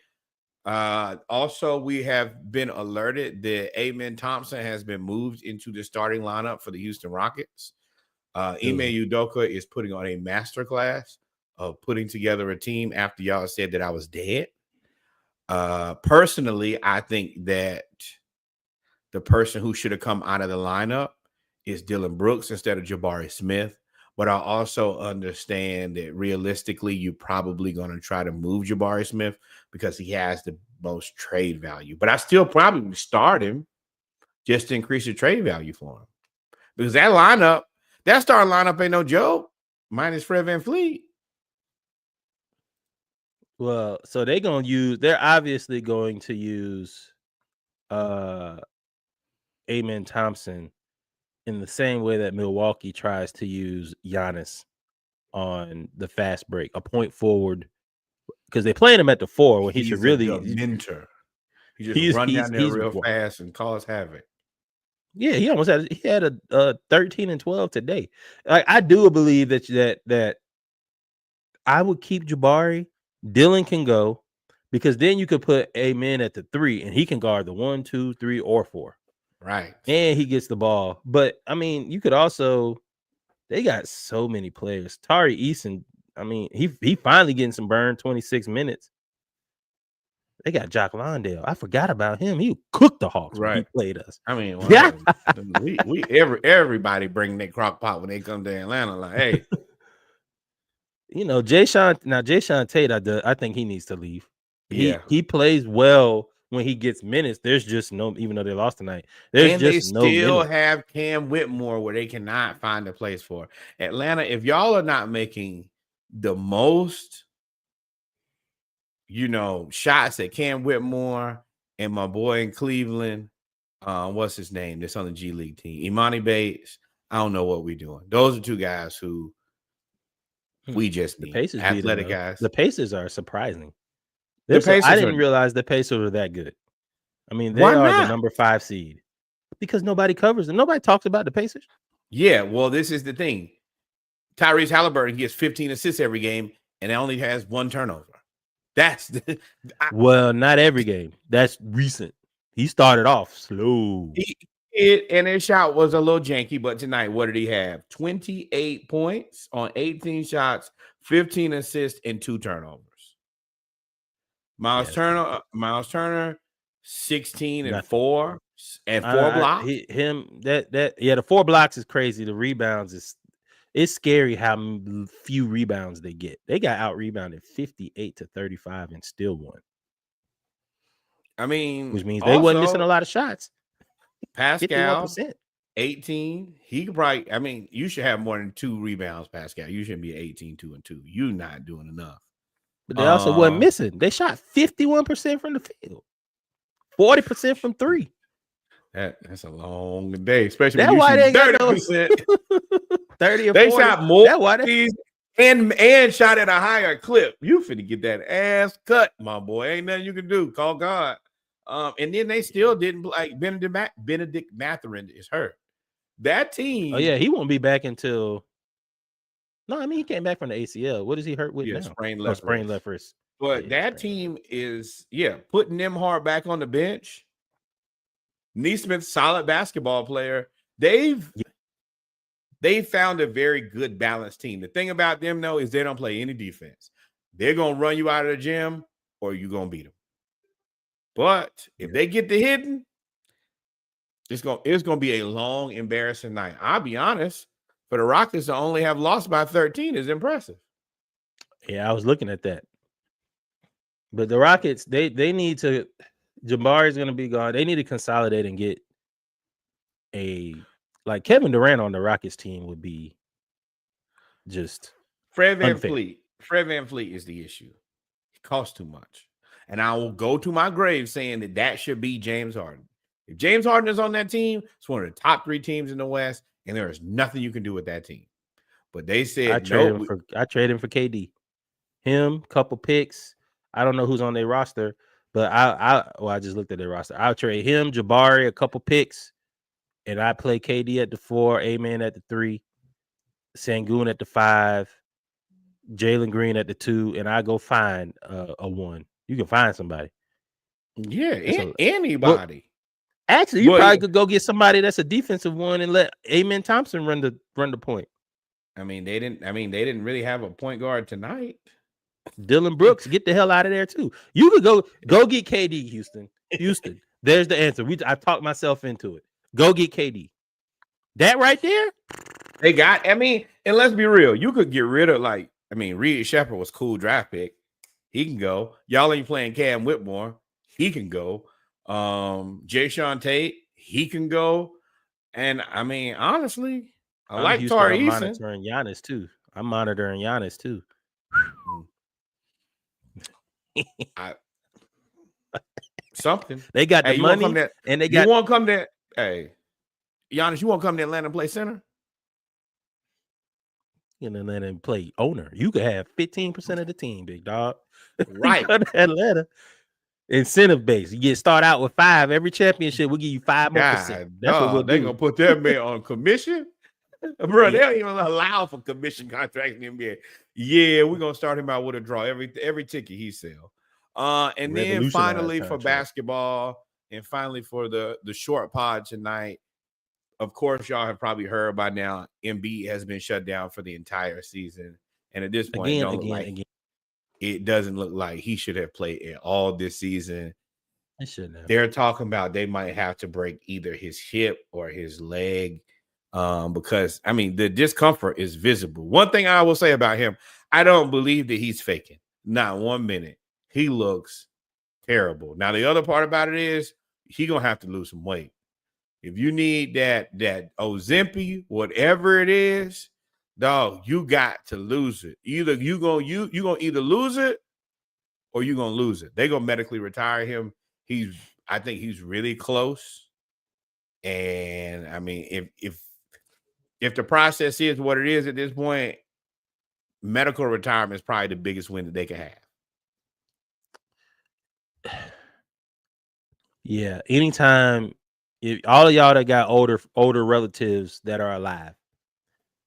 Also, we have been alerted that Amen Thompson has been moved into the starting lineup for the Houston Rockets. Ime Udoka is putting on a masterclass of putting together a team after y'all said that I was dead. Personally, I think that the person who should have come out of the lineup is Dylan Brooks instead of Jabari Smith. But I also understand that realistically, you're probably going to try to move Jabari Smith because he has the most trade value. But I still probably start him just to increase the trade value for him. Because that starting lineup ain't no joke, minus Fred VanVleet.
Well, so they're obviously going to use Amen Thompson in the same way that Milwaukee tries to use Giannis on the fast break, a point forward, because they playing him at the 4 when he should really
mentor. He just run down there real fast and cause havoc.
Yeah, he had a 13 and 12 today. I do believe that I would keep Jabari. Dylan can go, because then you could put Amen at the 3 and he can guard the 1, 2, 3, or 4.
Right.
And he gets the ball. But I mean, you could also, they got so many players. Tari Eason, I mean, he finally getting some burn, 26 minutes. They got Jock Londale. I forgot about him. He cooked the Hawks when he played us.
I mean, well, everybody bring their crock pot when they come to Atlanta. Like, hey.
Jayshawn Tate, I think he needs to leave. He plays well when he gets minutes. There's just no, even though they lost tonight, they still
have Cam Whitmore where they cannot find a place for Atlanta. If y'all are not making the most, shots at Cam Whitmore and my boy in Cleveland, what's his name? That's on the G League team, Imani Bates. I don't know what we're doing. Those are two guys who we just need. Athletic guys.
The Pacers are surprising. I didn't realize the Pacers were that good. I mean, they are the number 5 seed because nobody covers them. Nobody talks about the Pacers.
Yeah, well, this is the thing. Tyrese Halliburton gets 15 assists every game and only has 1 turnover.
Well, not every game. That's recent. He started off slow.
And his shot was a little janky, but tonight, what did he have? 28 points on 18 shots, 15 assists, and 2 turnovers. Miles Turner, 16 and 4 and 4 blocks.
The 4 blocks is crazy. The rebounds it's scary how few rebounds they get. They got out rebounded 58-35 and still won.
I mean,
which means they wasn't missing a lot of shots.
Pascal, 51%. 18. He could probably, I mean, you should have more than 2 rebounds, Pascal. You shouldn't be 18, 2 and 2. You're not doing enough.
But they also wasn't missing. They shot 51% from the field, 40% from 3.
That's a long day, especially
that's
when
why
you
they
shoot 30%.
30 or
they
40.
Shot more
that's why
and shot at a higher clip. You finna get that ass cut, my boy. Ain't nothing you can do. Call God. And then they still didn't like Benedict Mathurin is hurt. That team.
Oh yeah, he won't be back until. No, I mean he came back from the ACL. What is he hurt with now?
Sprained left.
Sprained left wrist.
But that team is putting Nembhard back on the bench. Neesmith, solid basketball player. They've found a very good balanced team. The thing about them though is they don't play any defense. They're gonna run you out of the gym, or you're gonna beat them. But if they get the hitting, it's gonna be a long, embarrassing night. I'll be honest. For the Rockets to only have lost by 13 is impressive.
Yeah, I was looking at that. But the Rockets, they need to. Jabari's going to be gone. They need to consolidate and get like Kevin Durant on the Rockets team would be just
Fred VanVleet. Fred VanVleet is the issue. It costs too much. And I will go to my grave saying that should be James Harden. If James Harden is on that team, it's one of the top 3 teams in the West, and there is nothing you can do with that team. But they said
I trade him for KD. Him, couple picks. I don't know who's on their roster, but I just looked at their roster. I'll trade him, Jabari, a couple picks, and I play KD at the 4, Amen at the 3, Sengun at the 5, Jalen Green at the 2, and I go find a 1. You can find somebody.
Yeah, anybody.
Actually, you probably could go get somebody that's a defensive 1 and let Amen Thompson run the point.
I mean, they didn't really have a point guard tonight.
Dylan Brooks, get the hell out of there too. You could go get KD, Houston. There's the answer. I talked myself into it. Go get KD. That right there.
They got. I mean, and let's be real. You could get rid of Reed Shepherd was cool draft pick. He can go. Y'all ain't playing Cam Whitmore. He can go. Jayshawn Tate. He can go. And I mean, honestly, I like Tari Eason.
Monitoring Giannis too. I'm monitoring Giannis too.
Something
they got the money and they got.
You won't come there. Hey, Giannis, you won't come to Atlanta and play center.
In Atlanta and play owner. You could have 15% of the team, big dog.
Right.
Atlanta. Incentive base. You start out with 5 every championship. We'll give you 5 more percent. That's what we'll do.
They're gonna put that man on commission. Bro, they don't even allow for commission contracts in the NBA. Yeah, we're gonna start him out with a draw every ticket he sell. And then finally for basketball, and finally for the short pod tonight. Of course, y'all have probably heard by now. Embiid has been shut down for the entire season, and at this point, it doesn't look like he should have played at all this season.
He shouldn't have.
They're talking about they might have to break either his hip or his leg. Because I mean the discomfort is visible. One thing I will say about him, I don't believe that he's faking. Not 1 minute. He looks terrible. Now the other part about it is he gonna have to lose some weight. If you need that Ozempic, whatever it is, dog, you got to lose it. Either you gonna either lose it or you gonna lose it. They're gonna medically retire him. I think he's really close. And I mean, if the process is what it is at this point, medical retirement is probably the biggest win that they can have.
Yeah. Anytime, if all of y'all that got older relatives that are alive,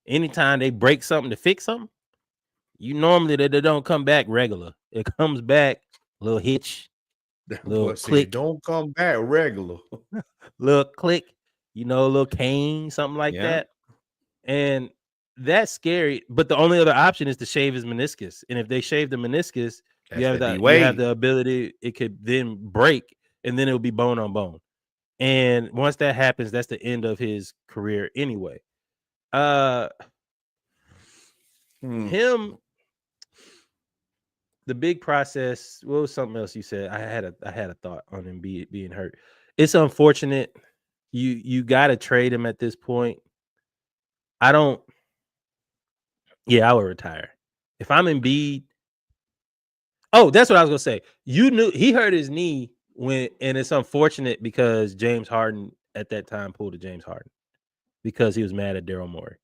anytime they break something to fix something, you normally they don't come back regular. It comes back a little hitch, little click.
Don't come back regular.
Little click. a little cane, something like
Yeah.
that. And that's scary. But the only other option is to shave his meniscus. And if they shave the meniscus,
That's that D
you have
Wade.
the ability, it could then break, and then it'll be bone on bone. And once that happens, that's the end of his career anyway. Him, the big process. What was something else you said? I had a thought on him being hurt. It's unfortunate. You got to trade him at this point. I don't. Yeah, I would retire if I'm Embiid. Oh, that's what I was gonna say. You knew he hurt his knee and it's unfortunate because James Harden at that time pulled a James Harden because he was mad at Daryl Morey.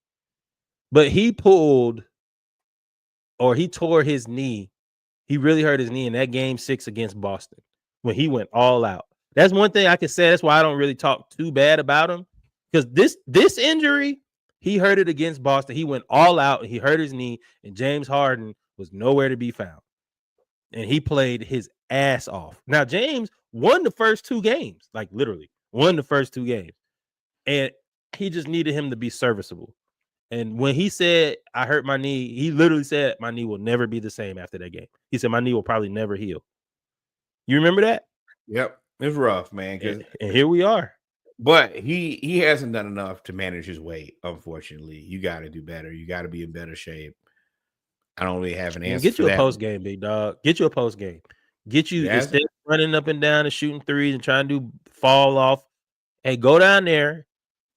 But he tore his knee. He really hurt his knee in that game 6 against Boston when he went all out. That's one thing I can say. That's why I don't really talk too bad about him, because this injury, he hurt it against Boston. He went all out. He hurt his knee, and James Harden was nowhere to be found. And he played his ass off. Now, James won the first 2 games, like literally won the first 2 games. And he just needed him to be serviceable. And when he said, I hurt my knee, he literally said, my knee will never be the same after that game. He said, my knee will probably never heal. You remember that?
Yep. It's rough, man.
And here we are.
But he hasn't done enough to manage his weight, unfortunately. You got to do better. You got to be in better shape. I don't really have an answer.
Get you a post game, big dog. Get you a post game. Get you, instead of running up and down and shooting threes and trying to do fall off. Hey, go down there,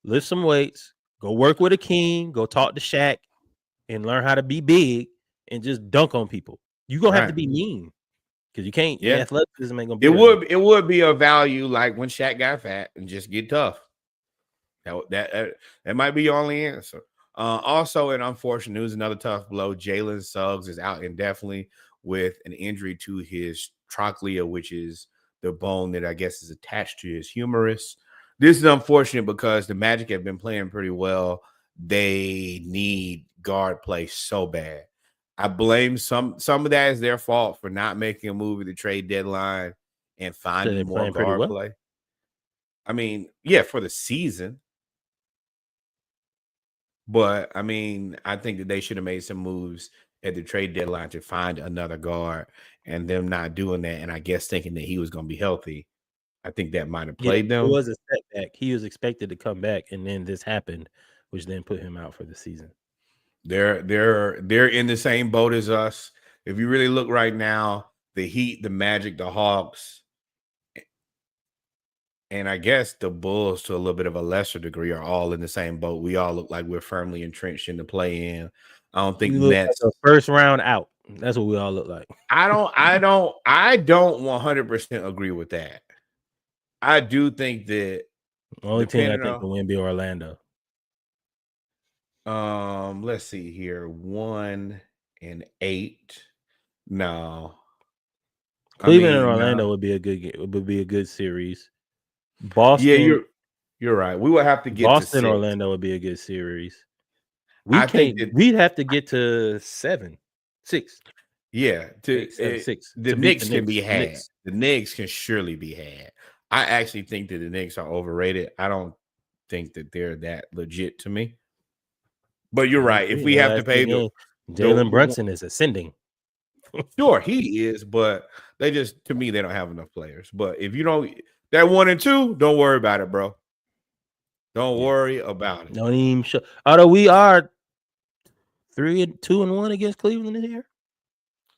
lift some weights, go work with Akeem, go talk to Shaq, and learn how to be big and just dunk on people. You're gonna have to be mean, because you can't. Yeah, athleticism ain't gonna be.
It would be a value like when Shaq got fat and just get tough. That might be your only answer. Also, in unfortunate news, another tough blow. Jalen Suggs is out indefinitely with an injury to his trochlea, which is the bone that I guess is attached to his humerus. This is unfortunate because the Magic have been playing pretty well. They need guard play so bad. I blame some of that is their fault for not making a move at the trade deadline and finding more guard play. I mean, yeah, for the season. But I mean, I think that they should have made some moves at the trade deadline to find another guard, and them not doing that, and I guess thinking that he was going to be healthy. I think that might have played them.
It was a setback. He was expected to come back, and then this happened, which then put him out for the season.
They're in the same boat as us. If you really look right now, the Heat, the Magic, the Hawks, and I guess the Bulls, to a little bit of a lesser degree, are all in the same boat. We all look like we're firmly entrenched in the play-in. I don't think
Nets like a first round out. That's what we all look like.
I don't 100% agree with that. I do think that
the only team I think will win be Orlando.
Let's see here. 1-8. No.
Cleveland and Orlando would be a good series. Boston.
Yeah, you're right. We would have to get
Boston
to 6.
Orlando would be a good series. We'd have to get to 7, 6.
Yeah,
6.
The Knicks can be had. The Knicks can surely be had. I actually think that the Knicks are overrated. I don't think that they're that legit to me. But you're right. If we have to pay
Jalen Brunson is ascending.
Sure, he is, but they don't have enough players. But if you don't, that 1 and 2, don't worry about it, bro. Don't worry about it.
Don't even show. Although we are 3-2-1 against Cleveland in here.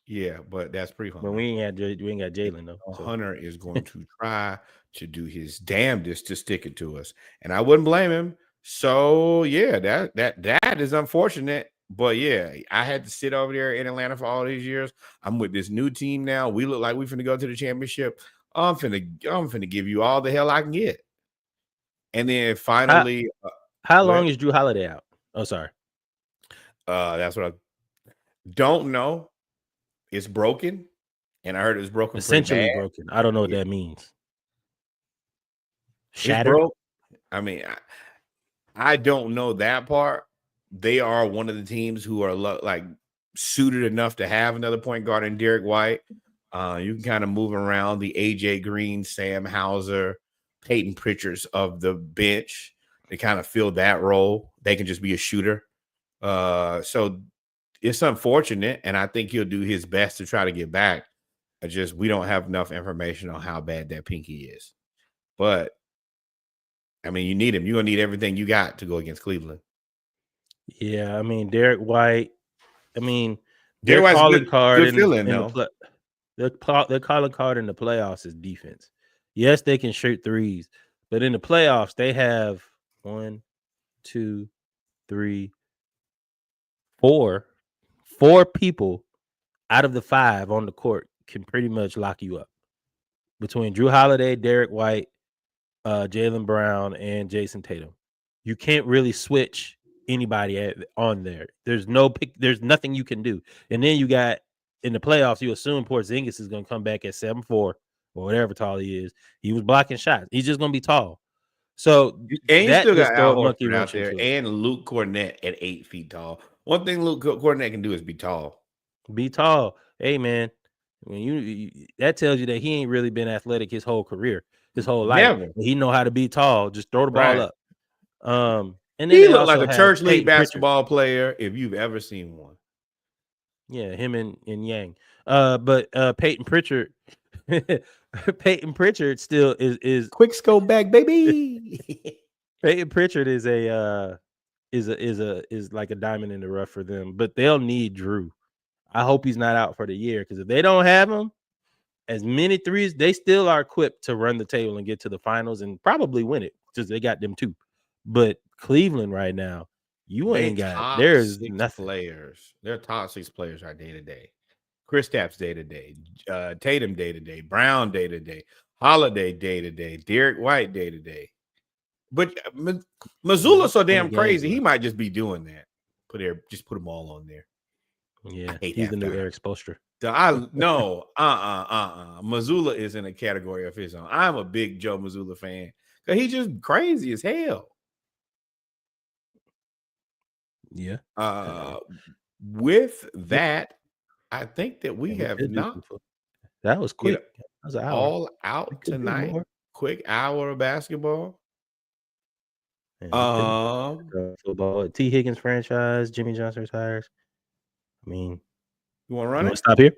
Yeah, but that's pre-Hunter.
But we ain't got Jalen though.
So. Hunter is going to try to do his damnedest to stick it to us, and I wouldn't blame him. So yeah, that is unfortunate. But yeah, I had to sit over there in Atlanta for all these years. I'm with this new team now. We look like we're finna go to the championship. I'm finna give you all the hell I can get. And then finally,
how long is Drew Holiday out? Oh, sorry.
That's what I don't know. It's broken, and I heard it was broken.
Essentially broken. I don't know what that means.
Shattered. I mean, I don't know that part. They are one of the teams who are like suited enough to have another point guard in Derek White. You can kind of move around the AJ Green, Sam Hauser, Peyton Pritchards of the bench. to kind of fill that role. They can just be a shooter. So it's unfortunate, and I think he'll do his best to try to get back. We don't have enough information on how bad that pinky is. But I mean, you need him. You're gonna need everything you got to go against Cleveland.
Yeah, I mean, Derek White. I mean,
Derek White's
calling card
good feeling,
their calling card in the playoffs is defense. Yes, they can shoot threes, but in the playoffs, they have 1, 2, 3, 4 people out of the 5 on the court can pretty much lock you up. Between Drew Holiday, Derek White, Jaylen Brown, and Jason Tatum, you can't really switch anybody on there. There's nothing you can do. And then you got in the playoffs, you assume Porzingis is going to come back at 7'4" or whatever tall he is. He was blocking shots. He's just going to be tall. So
and you still got Al Horford out there and Luke Cornett at 8 feet tall. One thing Luke Cornett can do is be tall.
Be tall. Hey man, when you that tells you that he ain't really been athletic his whole career, his whole life. Never. He know how to be tall. Just throw the ball up. And then
he looked like a church league basketball player if you've ever seen one.
Yeah, him and Yang. But Peyton Pritchard, Peyton Pritchard still is
quick scope back, baby.
Peyton Pritchard is like a diamond in the rough for them, but they'll need Drew. I hope he's not out for the year, because if they don't have him, as many threes, they still are equipped to run the table and get to the finals and probably win it, because they got them too. But Cleveland right now, ain't got. There's nothing.
Players. Their top 6 players are day to day. Kristaps day to day, Tatum day to day, Brown day to day, Holiday day to day, Derek White day to day. But Mazzulla's so damn crazy, he might just be doing that. Just put them all on there.
Yeah, he's the new Eric Spoelstra.
Mazzulla is in a category of his own. I'm a big Joe Mazzulla fan because he's just crazy as hell.
Yeah.
With that, I think that we have not.
That was quick.
That was an hour. All out tonight. Quick hour of basketball.
Football. T. Higgins franchise. Jimmy Johnson retires. I mean,
you want to run it?
Stop here.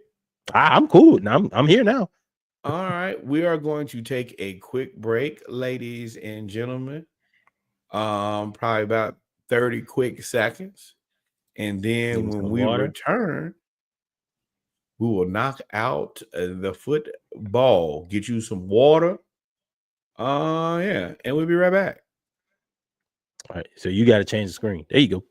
I'm cool. I'm here now.
All right, we are going to take a quick break, ladies and gentlemen. Probably about 30 quick seconds, and then when we return, we will knock out the football. Get you some water. Yeah, and we'll be right back.
All right, so you got to change the screen. There you go.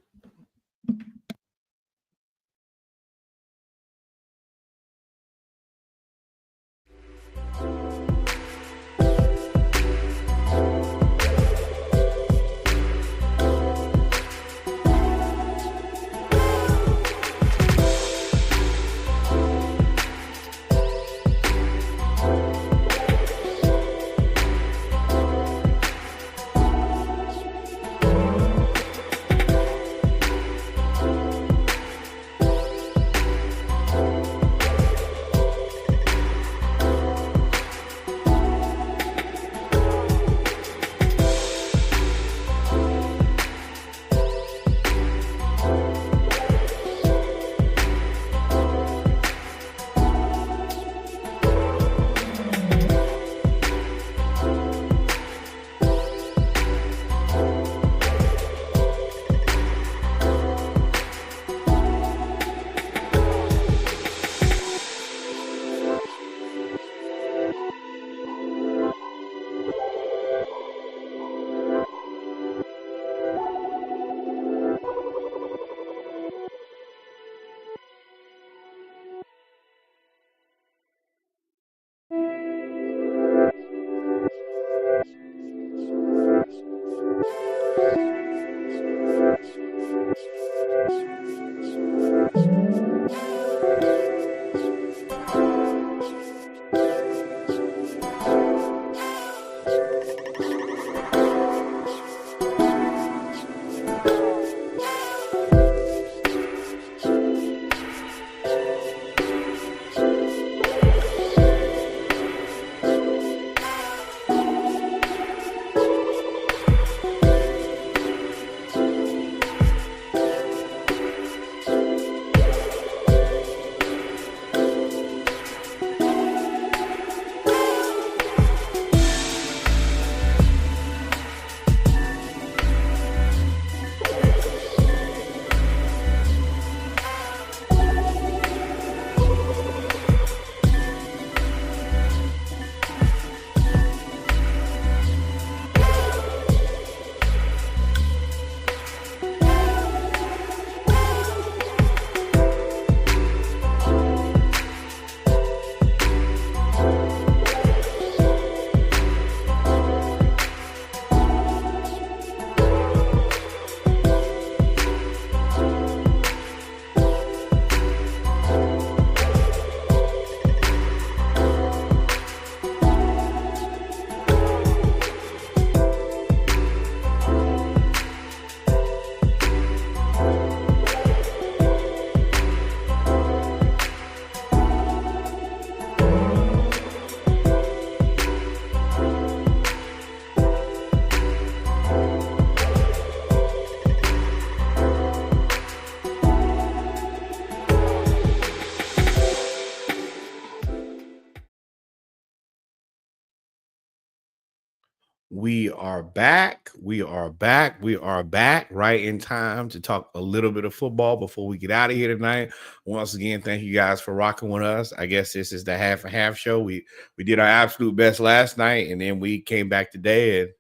We are back. We are back. We are back right in time to talk a little bit of football before we get out of here tonight. Once again, thank you guys for rocking with us. I guess this is the half and half show. We did our absolute best last night, and then we came back today and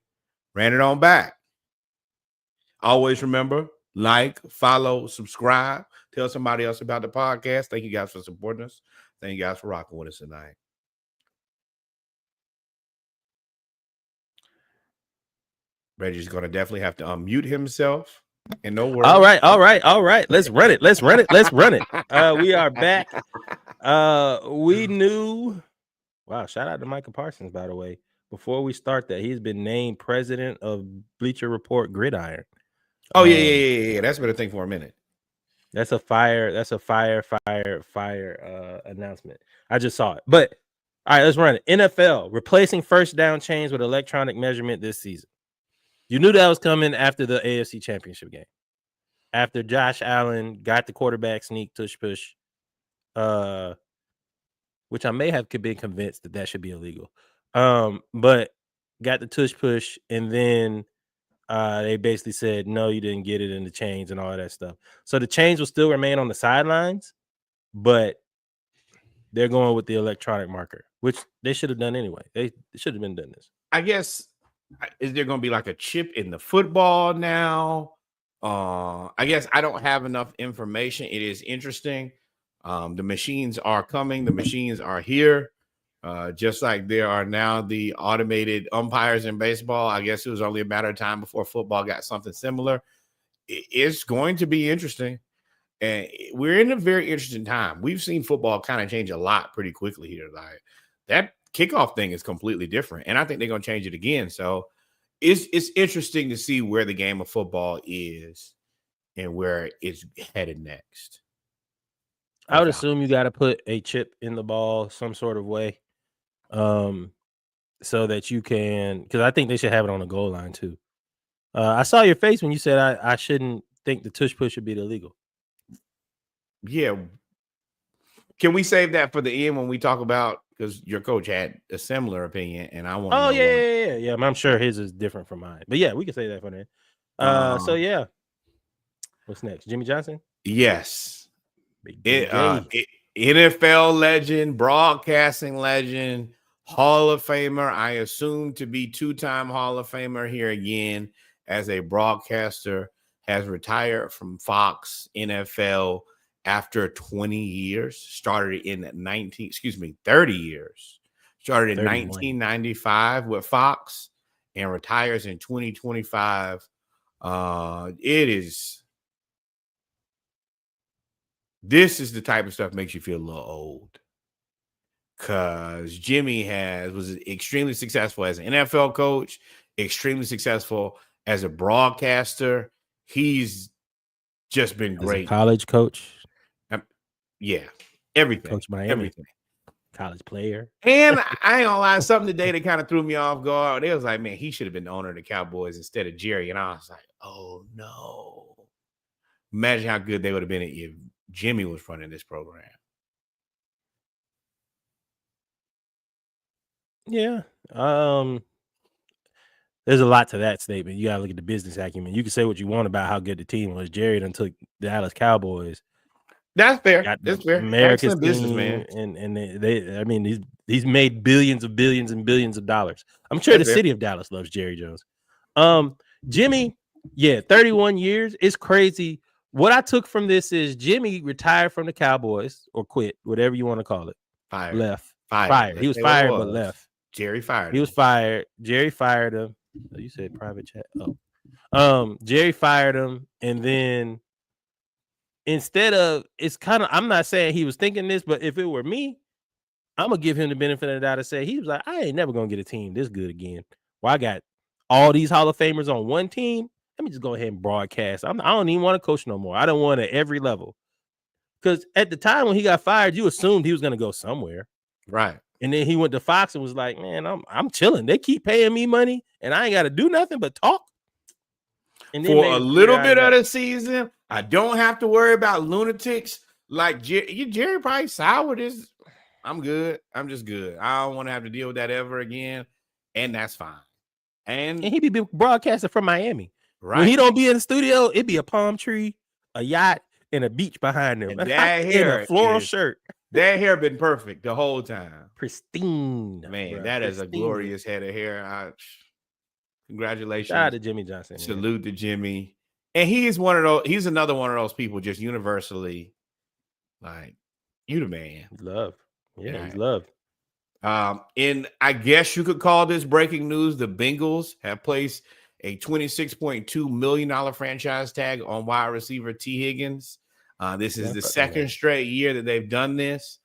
ran it on back. Always remember, like, follow, subscribe, tell somebody else about the podcast. Thank you guys for supporting us. Thank you guys for rocking with us tonight. Reggie's going to definitely have to unmute himself. And no worries.
All right. Let's run it. We are back. We knew. Wow, shout out to Michael Parsons, by the way. Before we start that, he's been named president of Bleacher Report Gridiron.
Oh, yeah. That's been a thing for a minute.
That's a fire announcement. I just saw it. But all right, let's run it. NFL replacing first down chains with electronic measurement this season. You knew that was coming after the AFC Championship game. After Josh Allen got the quarterback sneak tush push, which I may have been convinced that should be illegal. But got the tush push, and then they basically said, no, you didn't get it in the chains and all of that stuff. So the chains will still remain on the sidelines, but they're going with the electronic marker, which they should have done anyway. They should have been doing this.
I guess, is there going to be like a chip in the football now? I guess I don't have enough information. It is interesting. The machines are coming. The machines are here. Just like there are now the automated umpires in baseball. I guess it was only a matter of time before football got something similar. It's going to be interesting. And we're in a very interesting time. We've seen football kind of change a lot pretty quickly here. Like that kickoff thing is completely different. And I think they're going to change it again. So it's interesting to see where the game of football is and where it's headed next.
I would assume you got to put a chip in the ball some sort of way, so that you can, because I think they should have it on the goal line too. I saw your face when you said I shouldn't think the tush push should be illegal.
Yeah. Can we save that for the end when we talk about, because your coach had a similar opinion and I want to know.
Yeah. I'm sure his is different from mine. But yeah, we can say that for the end. So yeah. What's next? Jimmy Johnson?
Yes. NFL legend, broadcasting legend, Hall of Famer. I assume to be two-time Hall of Famer here again as a broadcaster, has retired from Fox NFL after 20 years. Started in 30 years. Started in 1995 with Fox and retires in 2025. This is the type of stuff makes you feel a little old, because Jimmy was extremely successful as an NFL coach, extremely successful as a broadcaster. He's just been great.
As a college coach.
Yeah, everything.
Coach Miami.
Everything.
College player.
And I ain't gonna lie, something today that kind of threw me off guard. It was like, man, he should have been the owner of the Cowboys instead of Jerry. And I was like, oh no. Imagine how good they would have been if Jimmy was running this program.
Yeah. There's a lot to that statement. You gotta look at the business acumen. You can say what you want about how good the team was. Jerry done took the Dallas Cowboys.
That's fair. That's fair.
America's
business, man.
And they I mean, he's made billions and billions of dollars. I'm sure the city of Dallas loves Jerry Jones. Jimmy, 31 years. It's crazy. What I took from this is Jimmy retired from the Cowboys, or quit, whatever you want to call it.
Fired.
Fired. He was fired, but left.
Jerry fired him.
He was fired. Jerry fired him. Oh, you said private chat. Oh. Jerry fired him, and then instead of, it's kind of, I'm not saying he was thinking this, but if it were me, I'm gonna give him the benefit of the doubt to say he was like, I ain't never gonna get a team this good again. Well, I got all these Hall of Famers on one team. Let me just go ahead and broadcast. I don't even want to coach no more. I don't want it at every level. Because at the time when he got fired, you assumed he was going to go somewhere.
Right.
And then he went to Fox and was like, man, I'm chilling. They keep paying me money and I ain't got to do nothing but talk.
And for a little bit of the season, I don't have to worry about lunatics. Like Jerry probably soured this. I'm good. I'm just good. I don't want to have to deal with that ever again. And that's fine.
And he be broadcasting from Miami.
Right.
When he don't be in the studio, it be a palm tree, a yacht, and a beach behind him.
And that hair
in a floral shirt.
That hair been perfect the whole time.
Pristine.
Man,
bro,
that
pristine.
is a glorious head of hair. Congratulations.
Shout out to Jimmy Johnson.
Salute to Jimmy. And he's another one of those people just universally like, you the man.
Love. Yeah, he's loved.
And I guess you could call this breaking news. The Bengals have placed a $26.2 million franchise tag on wide receiver T. Higgins. This is the second straight year that they've done this.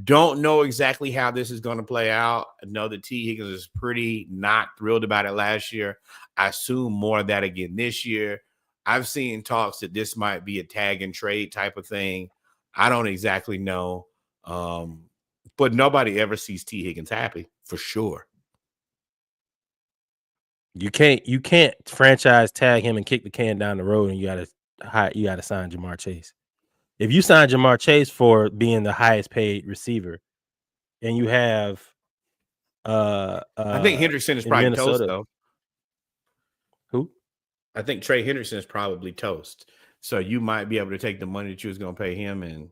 Don't know exactly how this is going to play out. I know that T. Higgins is pretty not thrilled about it last year. I assume more of that again this year. I've seen talks that this might be a tag and trade type of thing. I don't exactly know. But nobody ever sees T. Higgins happy, for sure.
You can't franchise tag him and kick the can down the road, and you gotta sign Jamar Chase. If you sign Jamar Chase for being the highest paid receiver, and you have
I think Henderson is probably toast, though.
Who?
I think Trey Henderson is probably toast. So you might be able to take the money that you was going to pay him. And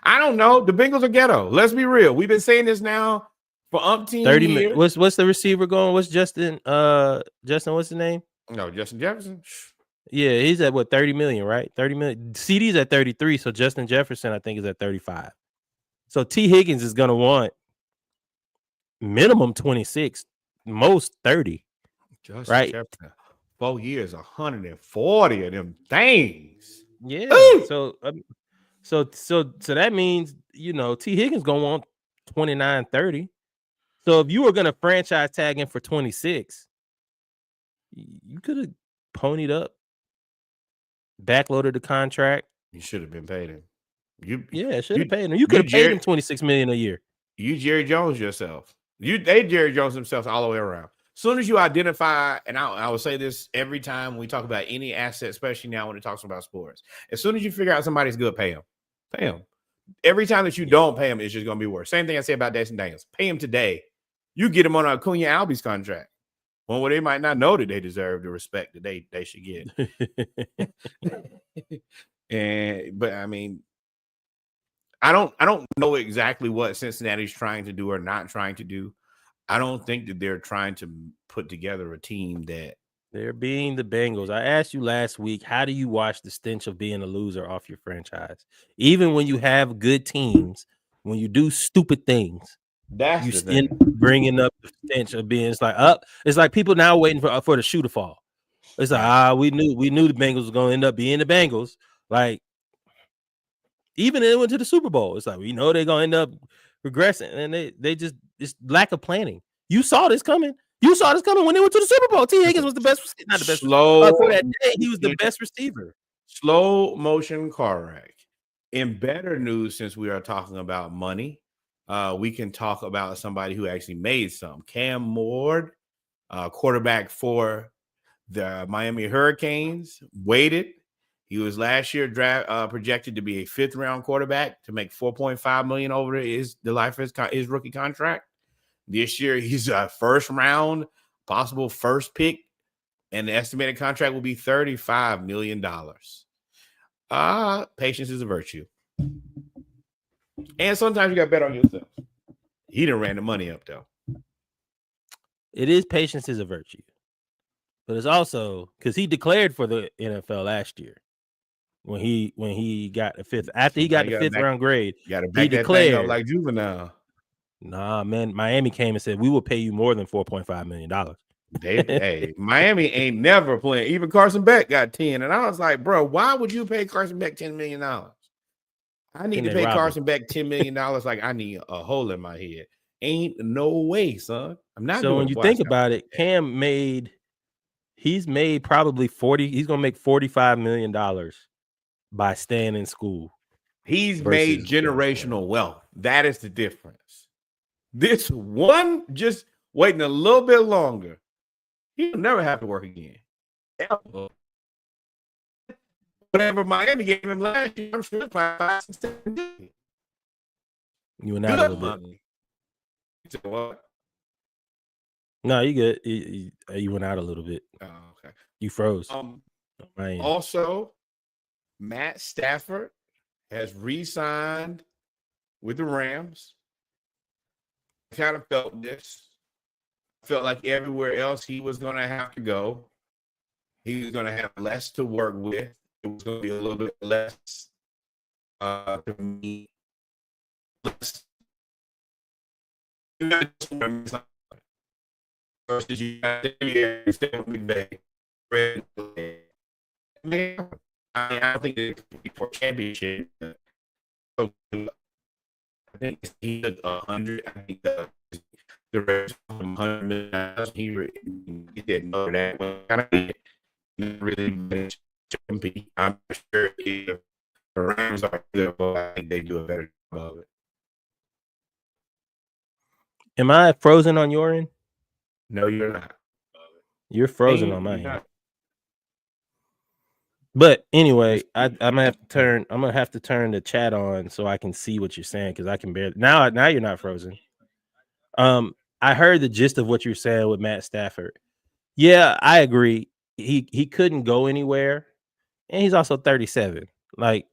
I don't know. The Bengals are ghetto. Let's be real. We've been saying this now for umpteen
30
years.
What's the receiver going? What's Justin? Justin, what's his name?
No, Justin Jefferson.
Yeah, he's at what, 30 million, right? 30 million. CD's at 33. So Justin Jefferson, I think, is at 35. So T. Higgins is gonna want minimum 26, most 30.
Justin
right?
Jefferson, 4 years, 140 of them things.
Yeah. So that means, T. Higgins gonna want 29, 30. So if you were gonna franchise tag him for 26, you could have ponied up, backloaded the contract.
You should have been paid him.
Should have paid him. You could have paid him $26 million a year.
You Jerry Jones yourself. They Jerry Jones themselves all the way around. As soon as you identify, and I will say this every time we talk about any asset, especially now when it talks about sports, as soon as you figure out somebody's good, pay him. Pay him. Every time that you don't pay him, it's just going to be worse. Same thing I say about Jason Daniels. Pay him today. You get him on Acuna Albies contract. One where they might not know that they deserve the respect that they should get. But I mean, I don't know exactly what Cincinnati's trying to do or not trying to do. I don't think that they're trying to put together a team that
they're being the Bengals. I asked you last week, how do you wash the stench of being a loser off your franchise? Even when you have good teams, when you do stupid things,
that's
you still bringing up the stench of being. It's like people now waiting for the shoe to fall. It's like we knew the Bengals was going to end up being the Bengals. Like even they went to the Super Bowl. It's like we know they're going to end up regressing, and they just it's lack of planning. You saw this coming. You saw this coming when they went to the Super Bowl. T. Higgins was the best, not the best. For that day, he was the best receiver.
Slow motion car wreck. In better news, since we are talking about money, we can talk about somebody who actually made some. Cam Ward, quarterback for the Miami Hurricanes, waited. He was last year projected to be a 5th round quarterback to make $4.5 million over the life of his rookie contract. This year, he's a 1st round, possible 1st pick, and the estimated contract will be $35 million. Patience is a virtue. And sometimes you got to bet on yourself. He done ran the money up, though.
It is patience is a virtue. But it's also because he declared for the NFL last year when he got a 5th. After he got the 5th round grade,
he declared up like Juvenile.
Nah, man, Miami came and said, we will pay you more than $4.5 million.
Hey, Miami ain't never playing. Even Carson Beck got 10. And I was like, bro, why would you pay Carson Beck $10 million? I need to pay Carson Beck $10 million like I need a hole in my head. Ain't no way, son. I'm not.
So when you think about it, Cam he's made probably 40. He's gonna make $45 million by staying in school.
He's made generational wealth. That is the difference. This one just waiting a little bit longer. He'll never have to work again. Ever. Whatever Miami gave him last year, I'm sure 5, 6, 7 million.
You and that a little bit.
You said what?
No, you good. You went out a little bit.
Oh, okay.
You froze.
Also, Matt Stafford has re-signed with the Rams. I kind of felt this. Felt like everywhere else he was going to have to go, he was going to have less to work with. It was going to be a little bit less to me. Less. Versus you got McVay. I don't think it could be for championship. I think he took 100. I think the rest of them $100 million. He didn't know that. Kind of really compete. I'm sure if the Rams are good, but I think they do a better job of it.
Am I frozen on your end?
No, you're not.
You're frozen on my end. But anyway, I'm gonna have to turn the chat on so I can see what you're saying, because I can barely now you're not frozen. I heard the gist of what you're saying with Matt Stafford. Yeah, I agree. He couldn't go anywhere, and he's also 37. Like,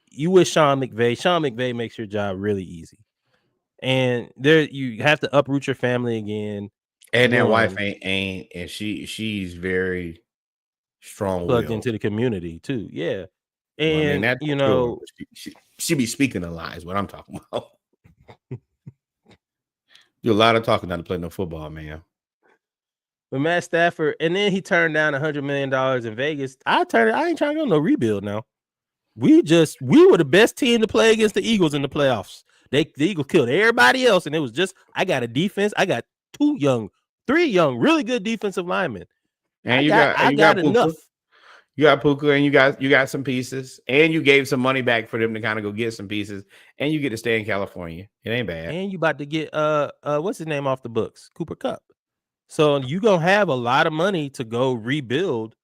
you wish Sean McVay makes your job really easy. And there you have to uproot your family again.
And that wife ain't and she's very strong
plugged into the community too. Yeah. And
well, I mean, that's
you know,
she be speaking a lot is what I'm talking about. Do a lot of talking, not to play no football, man.
But Matt Stafford, and then he turned down $100 million in Vegas. I ain't trying to go no rebuild now. We were the best team to play against the Eagles in the playoffs. The Eagles killed everybody else, and it was just, I got a defense. I got three young, really good defensive linemen.
And I got enough. You got Puka, and you got some pieces, and you gave some money back for them to kind of go get some pieces, and you get to stay in California. It ain't bad.
And you about to get what's his name off the books? Cooper Kupp. So you gonna have a lot of money to go rebuild,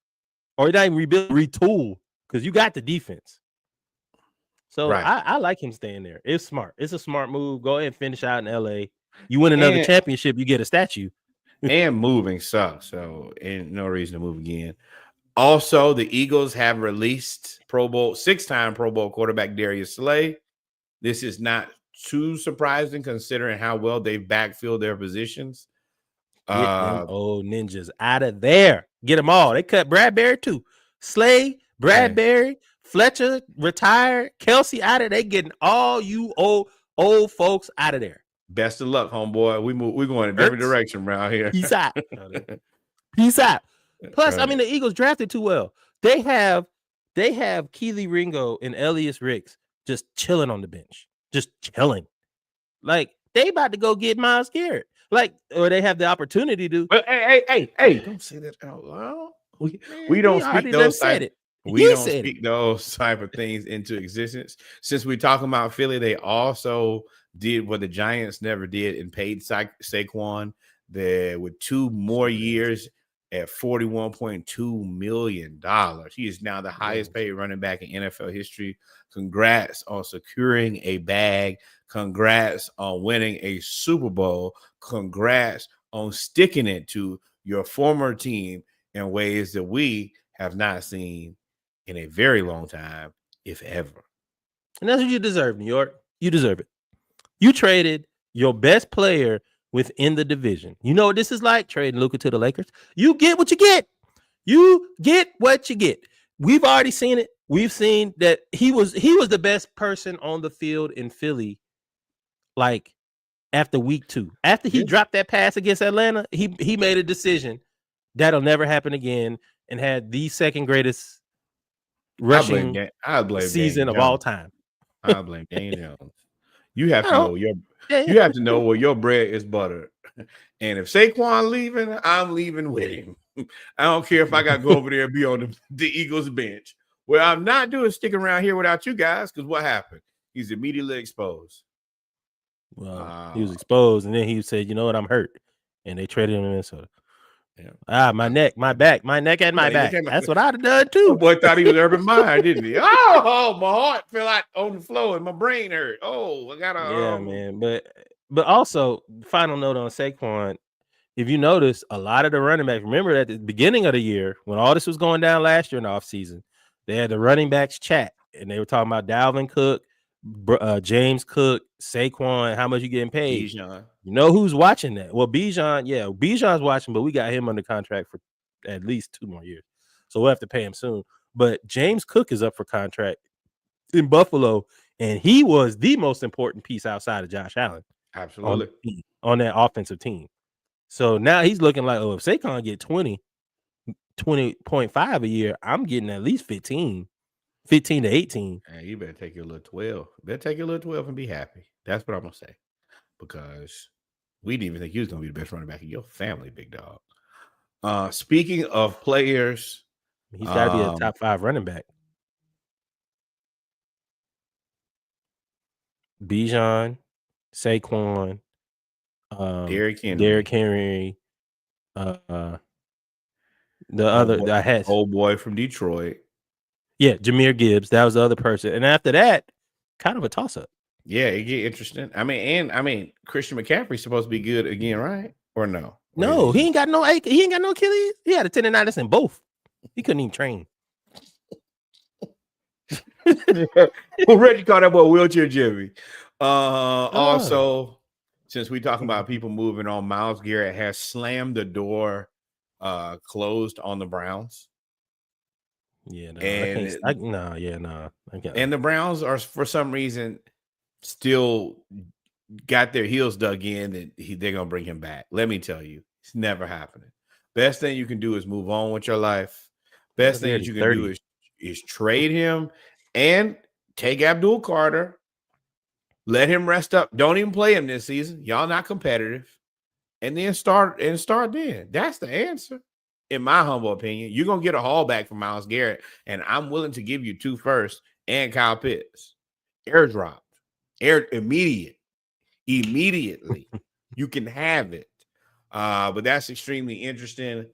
or not even rebuild, retool, because you got the defense. So right. I like him staying there. It's smart. It's a smart move. Go ahead and finish out in LA. You win another championship, you get a statue.
And moving sucks. So ain't no reason to move again. Also, the Eagles have released six-time Pro Bowl quarterback Darius Slay. This is not too surprising considering how well they've backfilled their positions.
Get them old ninjas out of there. Get them all. They cut Bradbury too. Slay, Bradbury, Fletcher retired, Kelsey out of there. They getting all you old folks out of there.
Best of luck, homeboy. We're going a different direction around here.
Peace out. Peace out. Plus, I mean, the Eagles drafted too well. They have Keely Ringo and Elias Ricks just chilling on the bench. Just chilling. Like, they about to go get Myles Garrett. Like, or they have the opportunity to.
But hey, don't say that out loud. We don't speak those type. We don't speak those type of things into existence. Since we're talking about Philly, they also did what the Giants never did and paid Saquon with 2 more years at $41.2 million. He is now the highest paid running back in NFL history. Congrats on securing a bag. Congrats on winning a Super Bowl. Congrats on sticking it to your former team in ways that we have not seen in a very long time, if ever.
And that's what you deserve, New York. You deserve it. You traded your best player within the division. You know what this is like? Trading Luka to the Lakers. You get what you get. You get what you get. We've already seen it. We've seen that he was the best person on the field in Philly, like, after week 2. After he dropped that pass against Atlanta, he made a decision that'll never happen again and had the second greatest rushing season of all time.
I blame Daniel Jones. You have to know you have to know where your bread is buttered. And if Saquon leaving, I'm leaving with him. I don't care if I got to go over there and be on the Eagles bench. What I'm not doing is sticking around here without you guys, because what happened? He's immediately exposed.
Well, he was exposed, and then he said, "You know what? I'm hurt," and they traded him in Minnesota. Yeah. My neck, my back, my neck and my back. That's what I'd have done too.
Oh, boy thought he was Urban Meyer, didn't he? Oh, my heart fell out on the floor and my brain hurt. Oh, I got
man. But also, final note on Saquon, if you notice, a lot of the running backs, remember at the beginning of the year, when all this was going down last year in the offseason, they had the running backs chat, and they were talking about Dalvin Cook, James Cook, Saquon, how much you getting paid.
Bijan.
You know who's watching that? Well, Bijan's watching, but we got him under contract for at least 2 more years. So we'll have to pay him soon. But James Cook is up for contract in Buffalo, and he was the most important piece outside of Josh Allen.
Absolutely.
On that offensive team. So now he's looking like, if Saquon get 20.5 a year, I'm getting at least 15 to 18.
And you better take your little 12. Better take your little 12 and be happy. That's what I'm going to say. Because we didn't even think you was going to be the best running back in your family, big dog. Speaking of players,
he's got to be a top 5 running back. Bijan, Saquon,
Derrick
Henry, the
old boy from Detroit.
Yeah, Jahmyr Gibbs. That was the other person. And after that, kind of a toss-up.
Yeah, it get interesting. I mean, Christian McCaffrey's supposed to be good again, right? Or no?
No, he ain't got no Achilles. He had a tendonitis in both. He couldn't even train.
Well, Reggie called that boy Wheelchair Jimmy. Also, since we talking about people moving on, Myles Garrett has slammed the door closed on the Browns.
Yeah, no,
and the Browns are for some reason still got their heels dug in and they're gonna bring him back. Let me tell you, it's never happening. Best thing you can do is move on with your life. Best thing that you can do is trade him and take Abdul Carter. Let him rest up. Don't even play him this season. Y'all not competitive. And then start then. That's the answer. In my humble opinion, you're going to get a haul back from Myles Garrett, and I'm willing to give you 2 firsts and Kyle Pitts. Airdrop. Immediately. You can have it. But that's extremely interesting.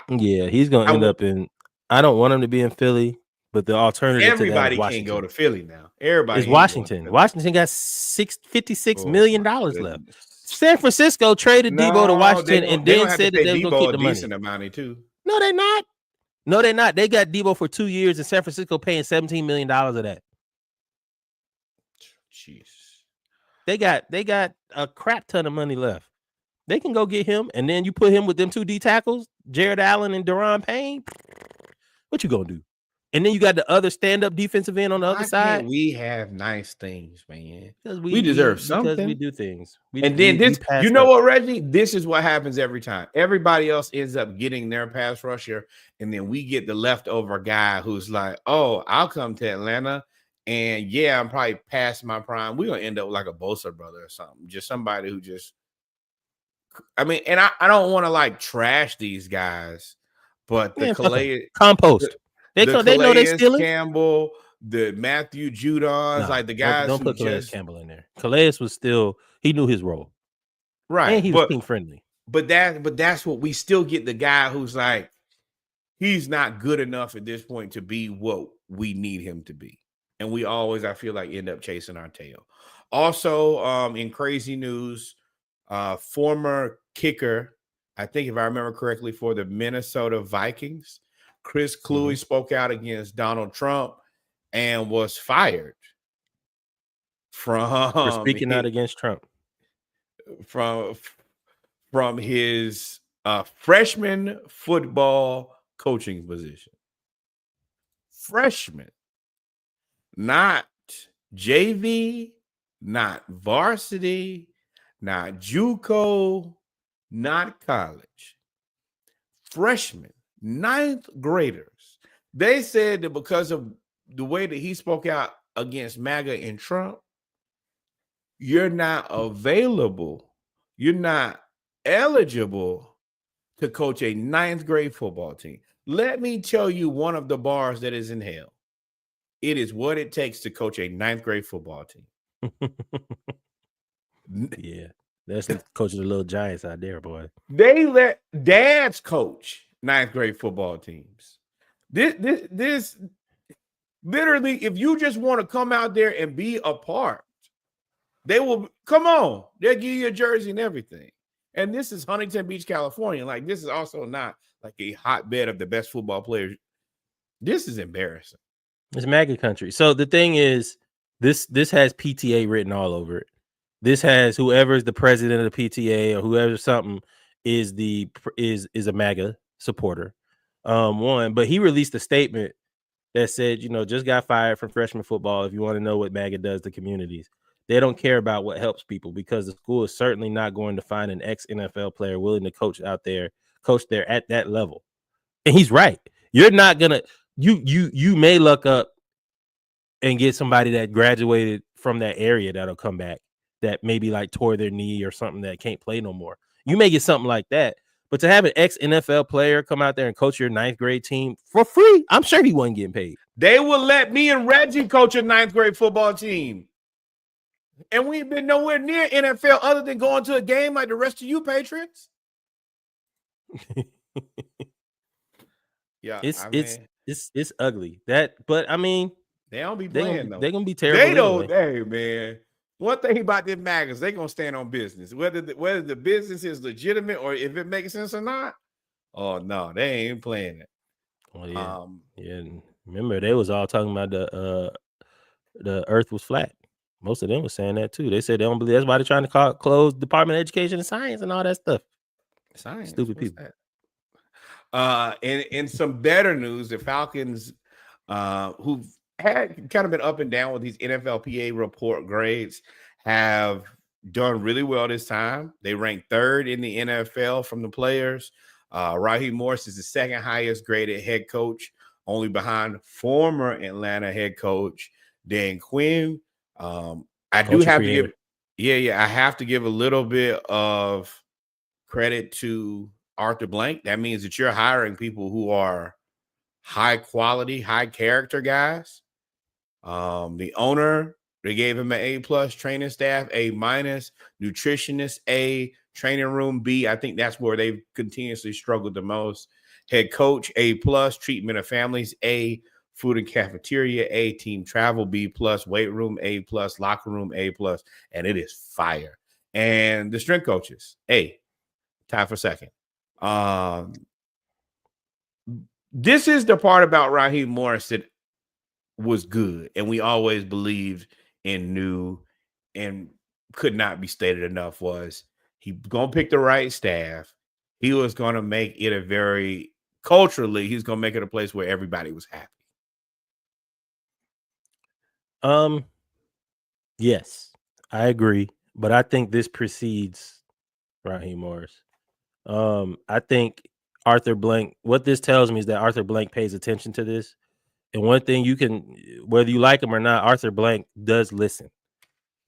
He's going to end up in – I don't want him to be in Philly, but the alternative
everybody
to that is
can't go to Philly now. Everybody
is Washington. Washington got $56 million left. San Francisco traded Debo to Washington and then said that they were going to keep the money.
Decent amount too.
No, they're not. No, they're not. They got Debo for 2 years, and San Francisco paying $17 million of that.
Jeez.
They got a crap ton of money left. They can go get him, and then you put him with them 2 D tackles, Jared Allen and Daron Payne. What you gonna do? And then you got the other stand-up defensive end on the other side.
We have nice things, man. Because we deserve something. Because
we do things.
You know what, Reggie? This is what happens every time. Everybody else ends up getting their pass rusher, and then we get the leftover guy who's like, "Oh, I'll come to Atlanta, and yeah, I'm probably past my prime." We're gonna end up like a Bosa brother or something. Just somebody who just. I mean, and I don't want to like trash these guys, but the Calais
compost. They know they stealing.
Campbell, the Matthew Judons, like the guys.
Don't put Calais Campbell in there. Calais was still he knew his role,
right?
And he was team friendly.
But that's what we still get the guy who's like he's not good enough at this point to be what we need him to be, and we always I feel like end up chasing our tail. Also, in crazy news, former kicker, I think if I remember correctly, for the Minnesota Vikings. Chris Cluey spoke out against Donald Trump and was fired
for speaking out against Trump
from his freshman football coaching position. Freshman, not JV, not varsity, not JUCO, not college. Freshman. 9th graders. They said that because of the way that he spoke out against MAGA and Trump, you're not available. You're not eligible to coach a 9th grade football team. Let me tell you one of the bars that is in hell. It is what it takes to coach a 9th grade football team.
Yeah, that's coaching the little Giants out there, boy.
They let dads coach 9th grade football teams. This literally, if you just want to come out there and be a part, they will come on. They'll give you a jersey and everything. And this is Huntington Beach, California. Like, this is also not like a hotbed of the best football players. This is embarrassing.
It's MAGA country. So the thing is, this has PTA written all over it. This has whoever's the president of the PTA or whoever something is a MAGA supporter. But he released a statement that said, just got fired from freshman football. If you want to know what MAGA does to communities, they don't care about what helps people, because the school is certainly not going to find an ex-NFL player willing to coach there at that level. And he's right. You're not gonna you may look up and get somebody that graduated from that area that'll come back, that maybe like tore their knee or something, that can't play no more. You may get something like that. But to have an ex-NFL player come out there and coach your 9th grade team for free, I'm sure he wasn't getting paid.
They will let me and Reggie coach a 9th grade football team. And we've been nowhere near NFL other than going to a game like the rest of you Patriots. Yeah,
it's ugly. But I mean,
they don't be playing though.
They're gonna be terrible.
Hey man. One thing about them maggots, they're gonna stand on business. Whether the business is legitimate or if it makes sense or not. Oh no, they ain't playing it.
Oh yeah. Yeah. Remember, they was all talking about the earth was flat. Most of them was saying that too. They said they don't believe. That's why they're trying to close Department of Education and Science and all that stuff.
Science.
Stupid people.
In some better news, the Falcons, who've had kind of been up and down with these NFLPA report grades, have done really well this time. They ranked 3rd in the NFL from the players. Raheem Morris is the 2nd highest graded head coach, only behind former Atlanta head coach Dan Quinn. I do have to give, I have to give a little bit of credit to Arthur Blank. That means that you're hiring people who are high quality, high character guys. The owner, they gave him an A+, training staff A-, nutritionist A, training room B. I think that's where they've continuously struggled the most. Head coach A+, treatment of families A, food and cafeteria A, team travel B+, weight room A+, locker room A+, and it is fire. And the strength coaches A, tied for 2nd. This is the part about Raheem Morris that was good, and we always believed and knew and could not be stated enough, was he gonna pick the right staff. He was gonna make it culturally, he's gonna make it a place where everybody was happy.
Yes, I agree, but I think this precedes Raheem Morris. I think Arthur Blank, what this tells me is that Arthur Blank pays attention to this. And one thing you can, whether you like him or not, Arthur Blank does listen.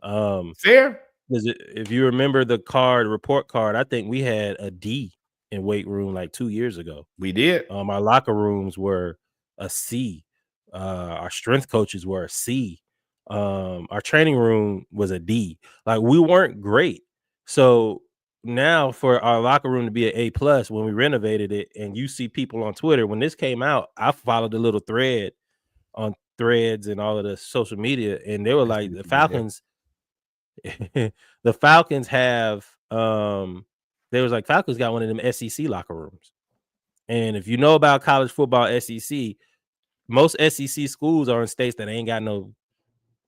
Fair.
If you remember the report card, I think we had a D in weight room like 2 years ago.
We did.
Our locker rooms were a C. Our strength coaches were a C. Our training room was a D. Like, we weren't great. So now for our locker room to be an A+, when we renovated it, and you see people on Twitter, when this came out, I followed a little thread on Threads and all of the social media, and they were like, the Falcons the Falcons have Falcons got one of them SEC locker rooms. And if you know about college football, SEC, most SEC schools are in states that ain't got no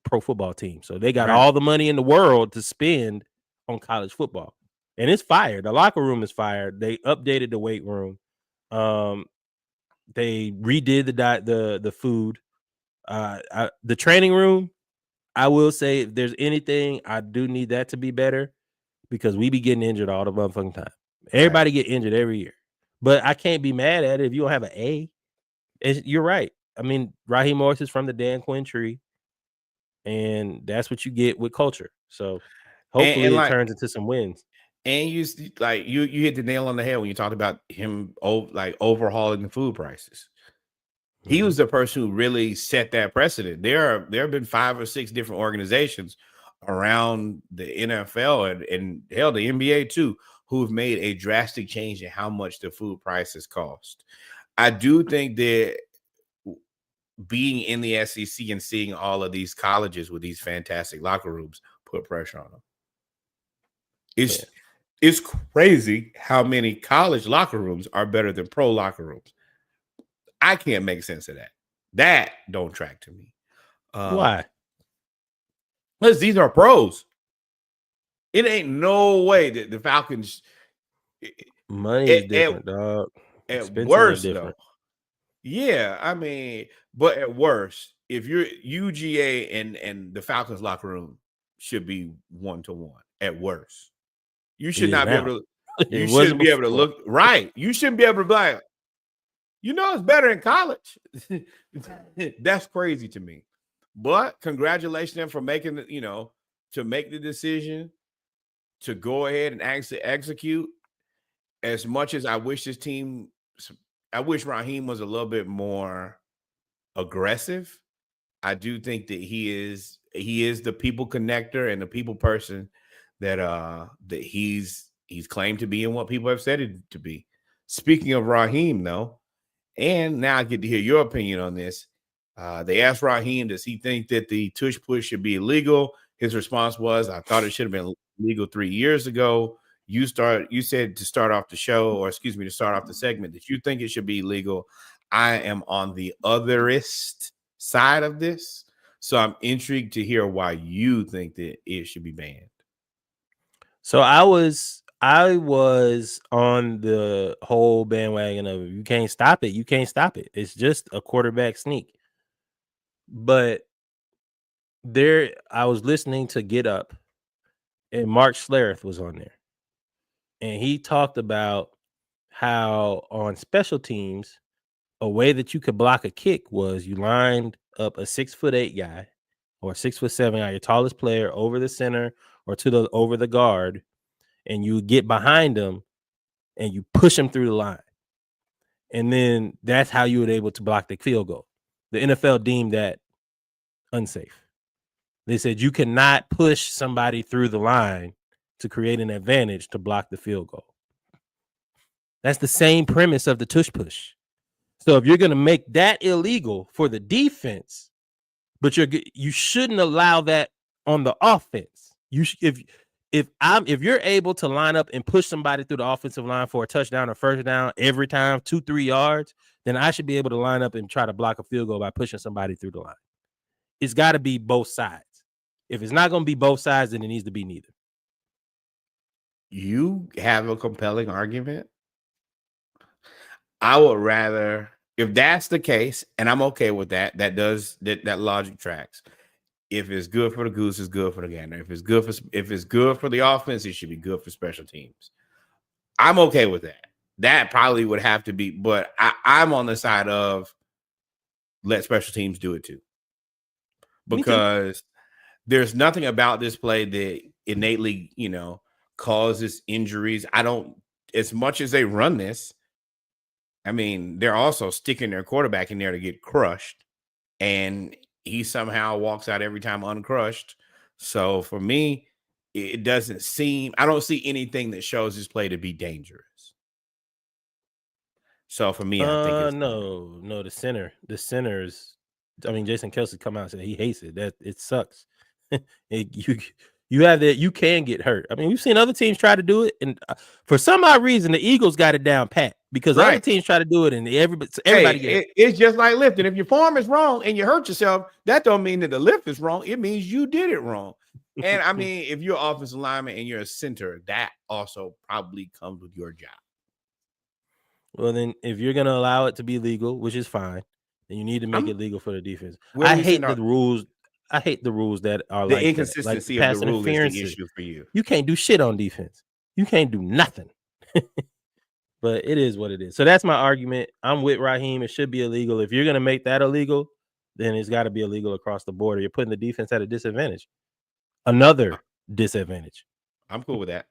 pro football team. So they got all the money in the world to spend on college football. And it's fired. The locker room is fired. They updated the weight room. They redid the food. The training room, I will say, if there's anything, I do need that to be better, because we be getting injured all the motherfucking time. Everybody get injured every year. But I can't be mad at it if you don't have an A. You're right. I mean, Raheem Morris is from the Dan Quinn tree, and that's what you get with culture. So hopefully it turns into some wins.
And you hit the nail on the head when you talked about him overhauling the food prices. He was the person who really set that precedent. There have been 5 or 6 different organizations around the NFL and hell, the NBA too, who've made a drastic change in how much the food prices cost. I do think that being in the SEC and seeing all of these colleges with these fantastic locker rooms put pressure on them. It's crazy how many college locker rooms are better than pro locker rooms. I can't make sense of that. That don't track to me.
Why?
Because these are pros. It ain't no way that the Falcons.
Money is different, dog.
At
Expenses
worst,
are different.
though. Yeah, I mean, but at worst, if you're UGA and the Falcons locker room should be 1-to-1 at worst. You should not be able to. You shouldn't be able to look right. You shouldn't be able to be like, it's better in college. That's crazy to me. But congratulations them for making to make the decision to go ahead and actually execute. As much as I wish this team, I wish Raheem was a little bit more aggressive. I do think that he is the people connector and the people person that he's claimed to be and what people have said it to be. Speaking of Raheem, though, and now I get to hear your opinion on this. They asked Raheem, does he think that the tush push should be illegal? His response was, I thought it should have been legal 3 years ago. You said to start off the show, or excuse me, to start off the segment, that you think it should be illegal. I am on the otherist side of this. So I'm intrigued to hear why you think that it should be banned.
So I was on the whole bandwagon of you can't stop it. You can't stop it. It's just a quarterback sneak. But I was listening to Get Up, and Mark Schlereth was on there. And he talked about how on special teams, a way that you could block a kick was you lined up a 6'8" guy or 6'7" guy, your tallest player, over the center or over the guard, and you get behind him and you push him through the line. And then that's how you were able to block the field goal. The NFL deemed that unsafe. They said you cannot push somebody through the line to create an advantage to block the field goal. That's the same premise of the tush push. So if you're going to make that illegal for the defense, but you shouldn't allow that on the offense. If you're able to line up and push somebody through the offensive line for a touchdown or first down every time, 2-3 yards, then I should be able to line up and try to block a field goal by pushing somebody through the line. It's got to be both sides. If it's not going to be both sides, then it needs to be neither.
You have a compelling argument. I would rather, if that's the case, and I'm okay with that, that logic tracks. If it's good for the goose, it's good for the gander. If it's good for the offense, it should be good for special teams. I'm okay with that. That probably would have to be, but I'm on the side of let special teams do it too. Because there's nothing about this play that innately, causes injuries. As much as they run this, I mean, they're also sticking their quarterback in there to get crushed, and he somehow walks out every time uncrushed. So for me, it doesn't seem, I don't see anything that shows this play to be dangerous. So for me, I think it's
no, the centers. I mean, Jason Kelce come out and said he hates it. That it sucks. You have that, you can get hurt. I mean, we've seen other teams try to do it, and for some odd reason, the Eagles got it down pat because other teams try to do it, and everybody gets it.
It's just like lifting. If your form is wrong and you hurt yourself, that don't mean that the lift is wrong. It means you did it wrong. And I mean, if you're an offensive lineman and you're a center, that also probably comes with your job.
Well, then, if you're going to allow it to be legal, which is fine, then you need to make it legal for the defense. I hate the rules. I hate the rules that are
the
like
inconsistency
that. Like
of the rule is the issue for you.
You can't do shit on defense. You can't do nothing. But it is what it is. So that's my argument. I'm with Raheem. It should be illegal. If you're going to make that illegal, then it's got to be illegal across the board. You're putting the defense at a disadvantage. Another disadvantage.
I'm cool with that.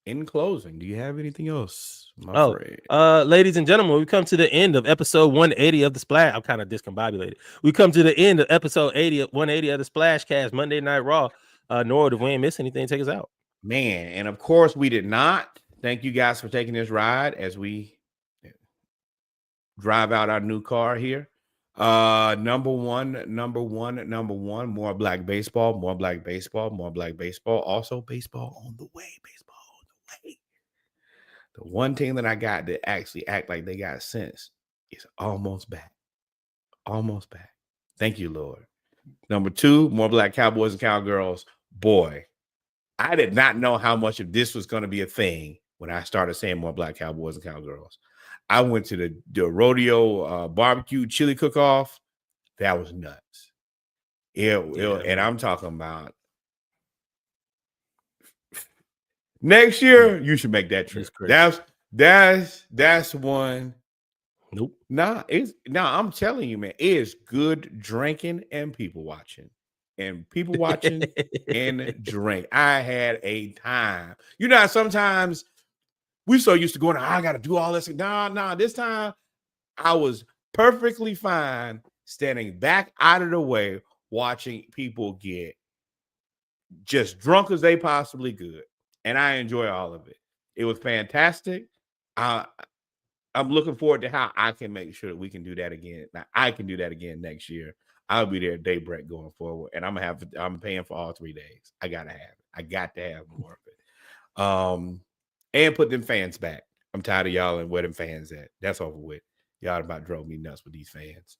In closing, do you have anything else?
Ladies and gentlemen, we come to the end of episode 180 of the Splash. I'm kind of discombobulated. We come to the end of episode 180 of the Splashcast Monday Night Raw. Nor if we ain't miss anything, take us out.
Man, and of course we did not. Thank you guys for taking this ride as we drive out our new car here. Number one, more black baseball, more black baseball, more black baseball. Also, baseball on the way, baseball on the way. The one team that I got that actually act like they got sense is almost back. Almost back. Thank you, Lord. Number two, more black cowboys and cowgirls. Boy, I did not know how much of this was going to be a thing when I started saying more black cowboys and cowgirls. I went to the rodeo barbecue chili cook-off. That was nuts. And I'm talking about next year. You should make that trip. That's one.
Nope.
I'm telling you, man, it is good drinking and people watching. And people watching and drink. I had a time. You know, sometimes we so used to going, I got to do all this. Nah. This time I was perfectly fine standing back out of the way, watching people get just drunk as they possibly could. And I enjoy all of it. It was fantastic. I'm looking forward to how I can make sure that we can do that again. Now, I can do that again next year. I'll be there at daybreak going forward, and I'm paying for all 3 days. I gotta have it. I got to have more of it. And put them fans back. I'm tired of y'all and where them fans at. That's over with. Y'all about drove me nuts with these fans.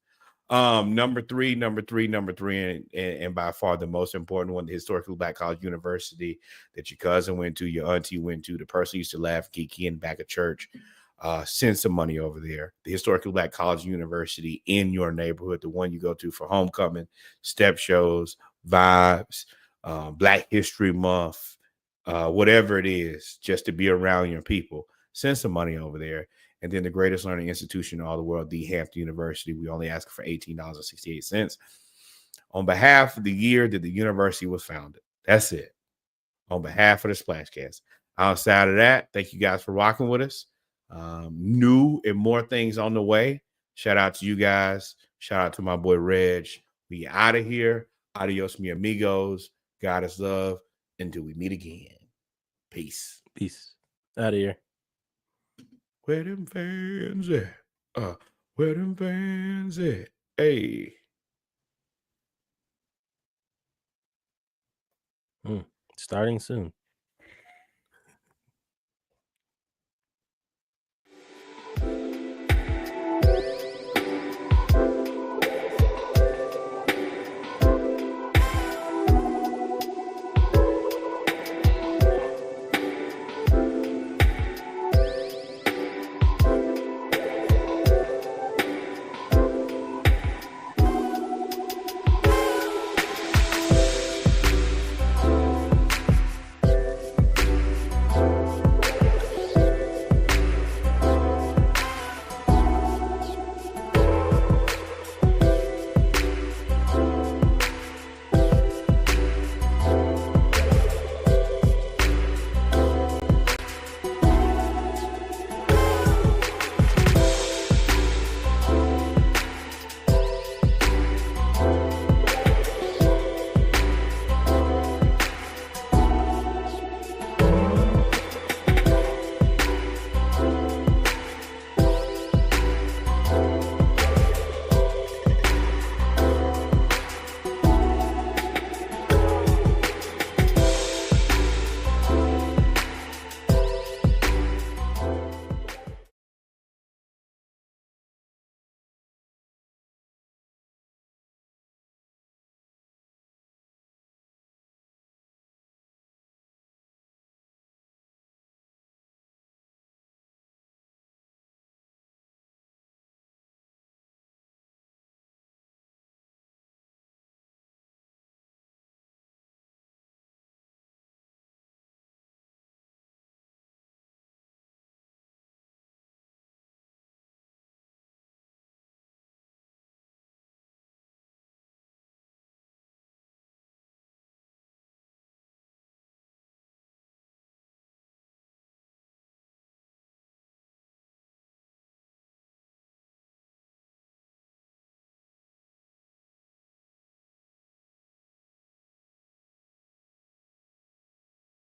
Number three, and by far the most important one, the historically black college university that your cousin went to, your auntie went to, the person used to laugh, geeky in the back of church. Send some money over there. The historically black college university in your neighborhood, the one you go to for homecoming, step shows, vibes, Black History Month, whatever it is, just to be around your people. Send some money over there. And then the greatest learning institution in all the world, the Hampton University. We only ask for $18.68 on behalf of the year that the university was founded. That's it. On behalf of the Splashcast. Outside of that, thank you guys for rocking with us. New and more things on the way. Shout out to you guys. Shout out to my boy Reg. We out of here. Adios, mi amigos. God is love. Until we meet again. Peace.
Out of here.
Where them fans at? Where them fans at? Hey.
Starting soon.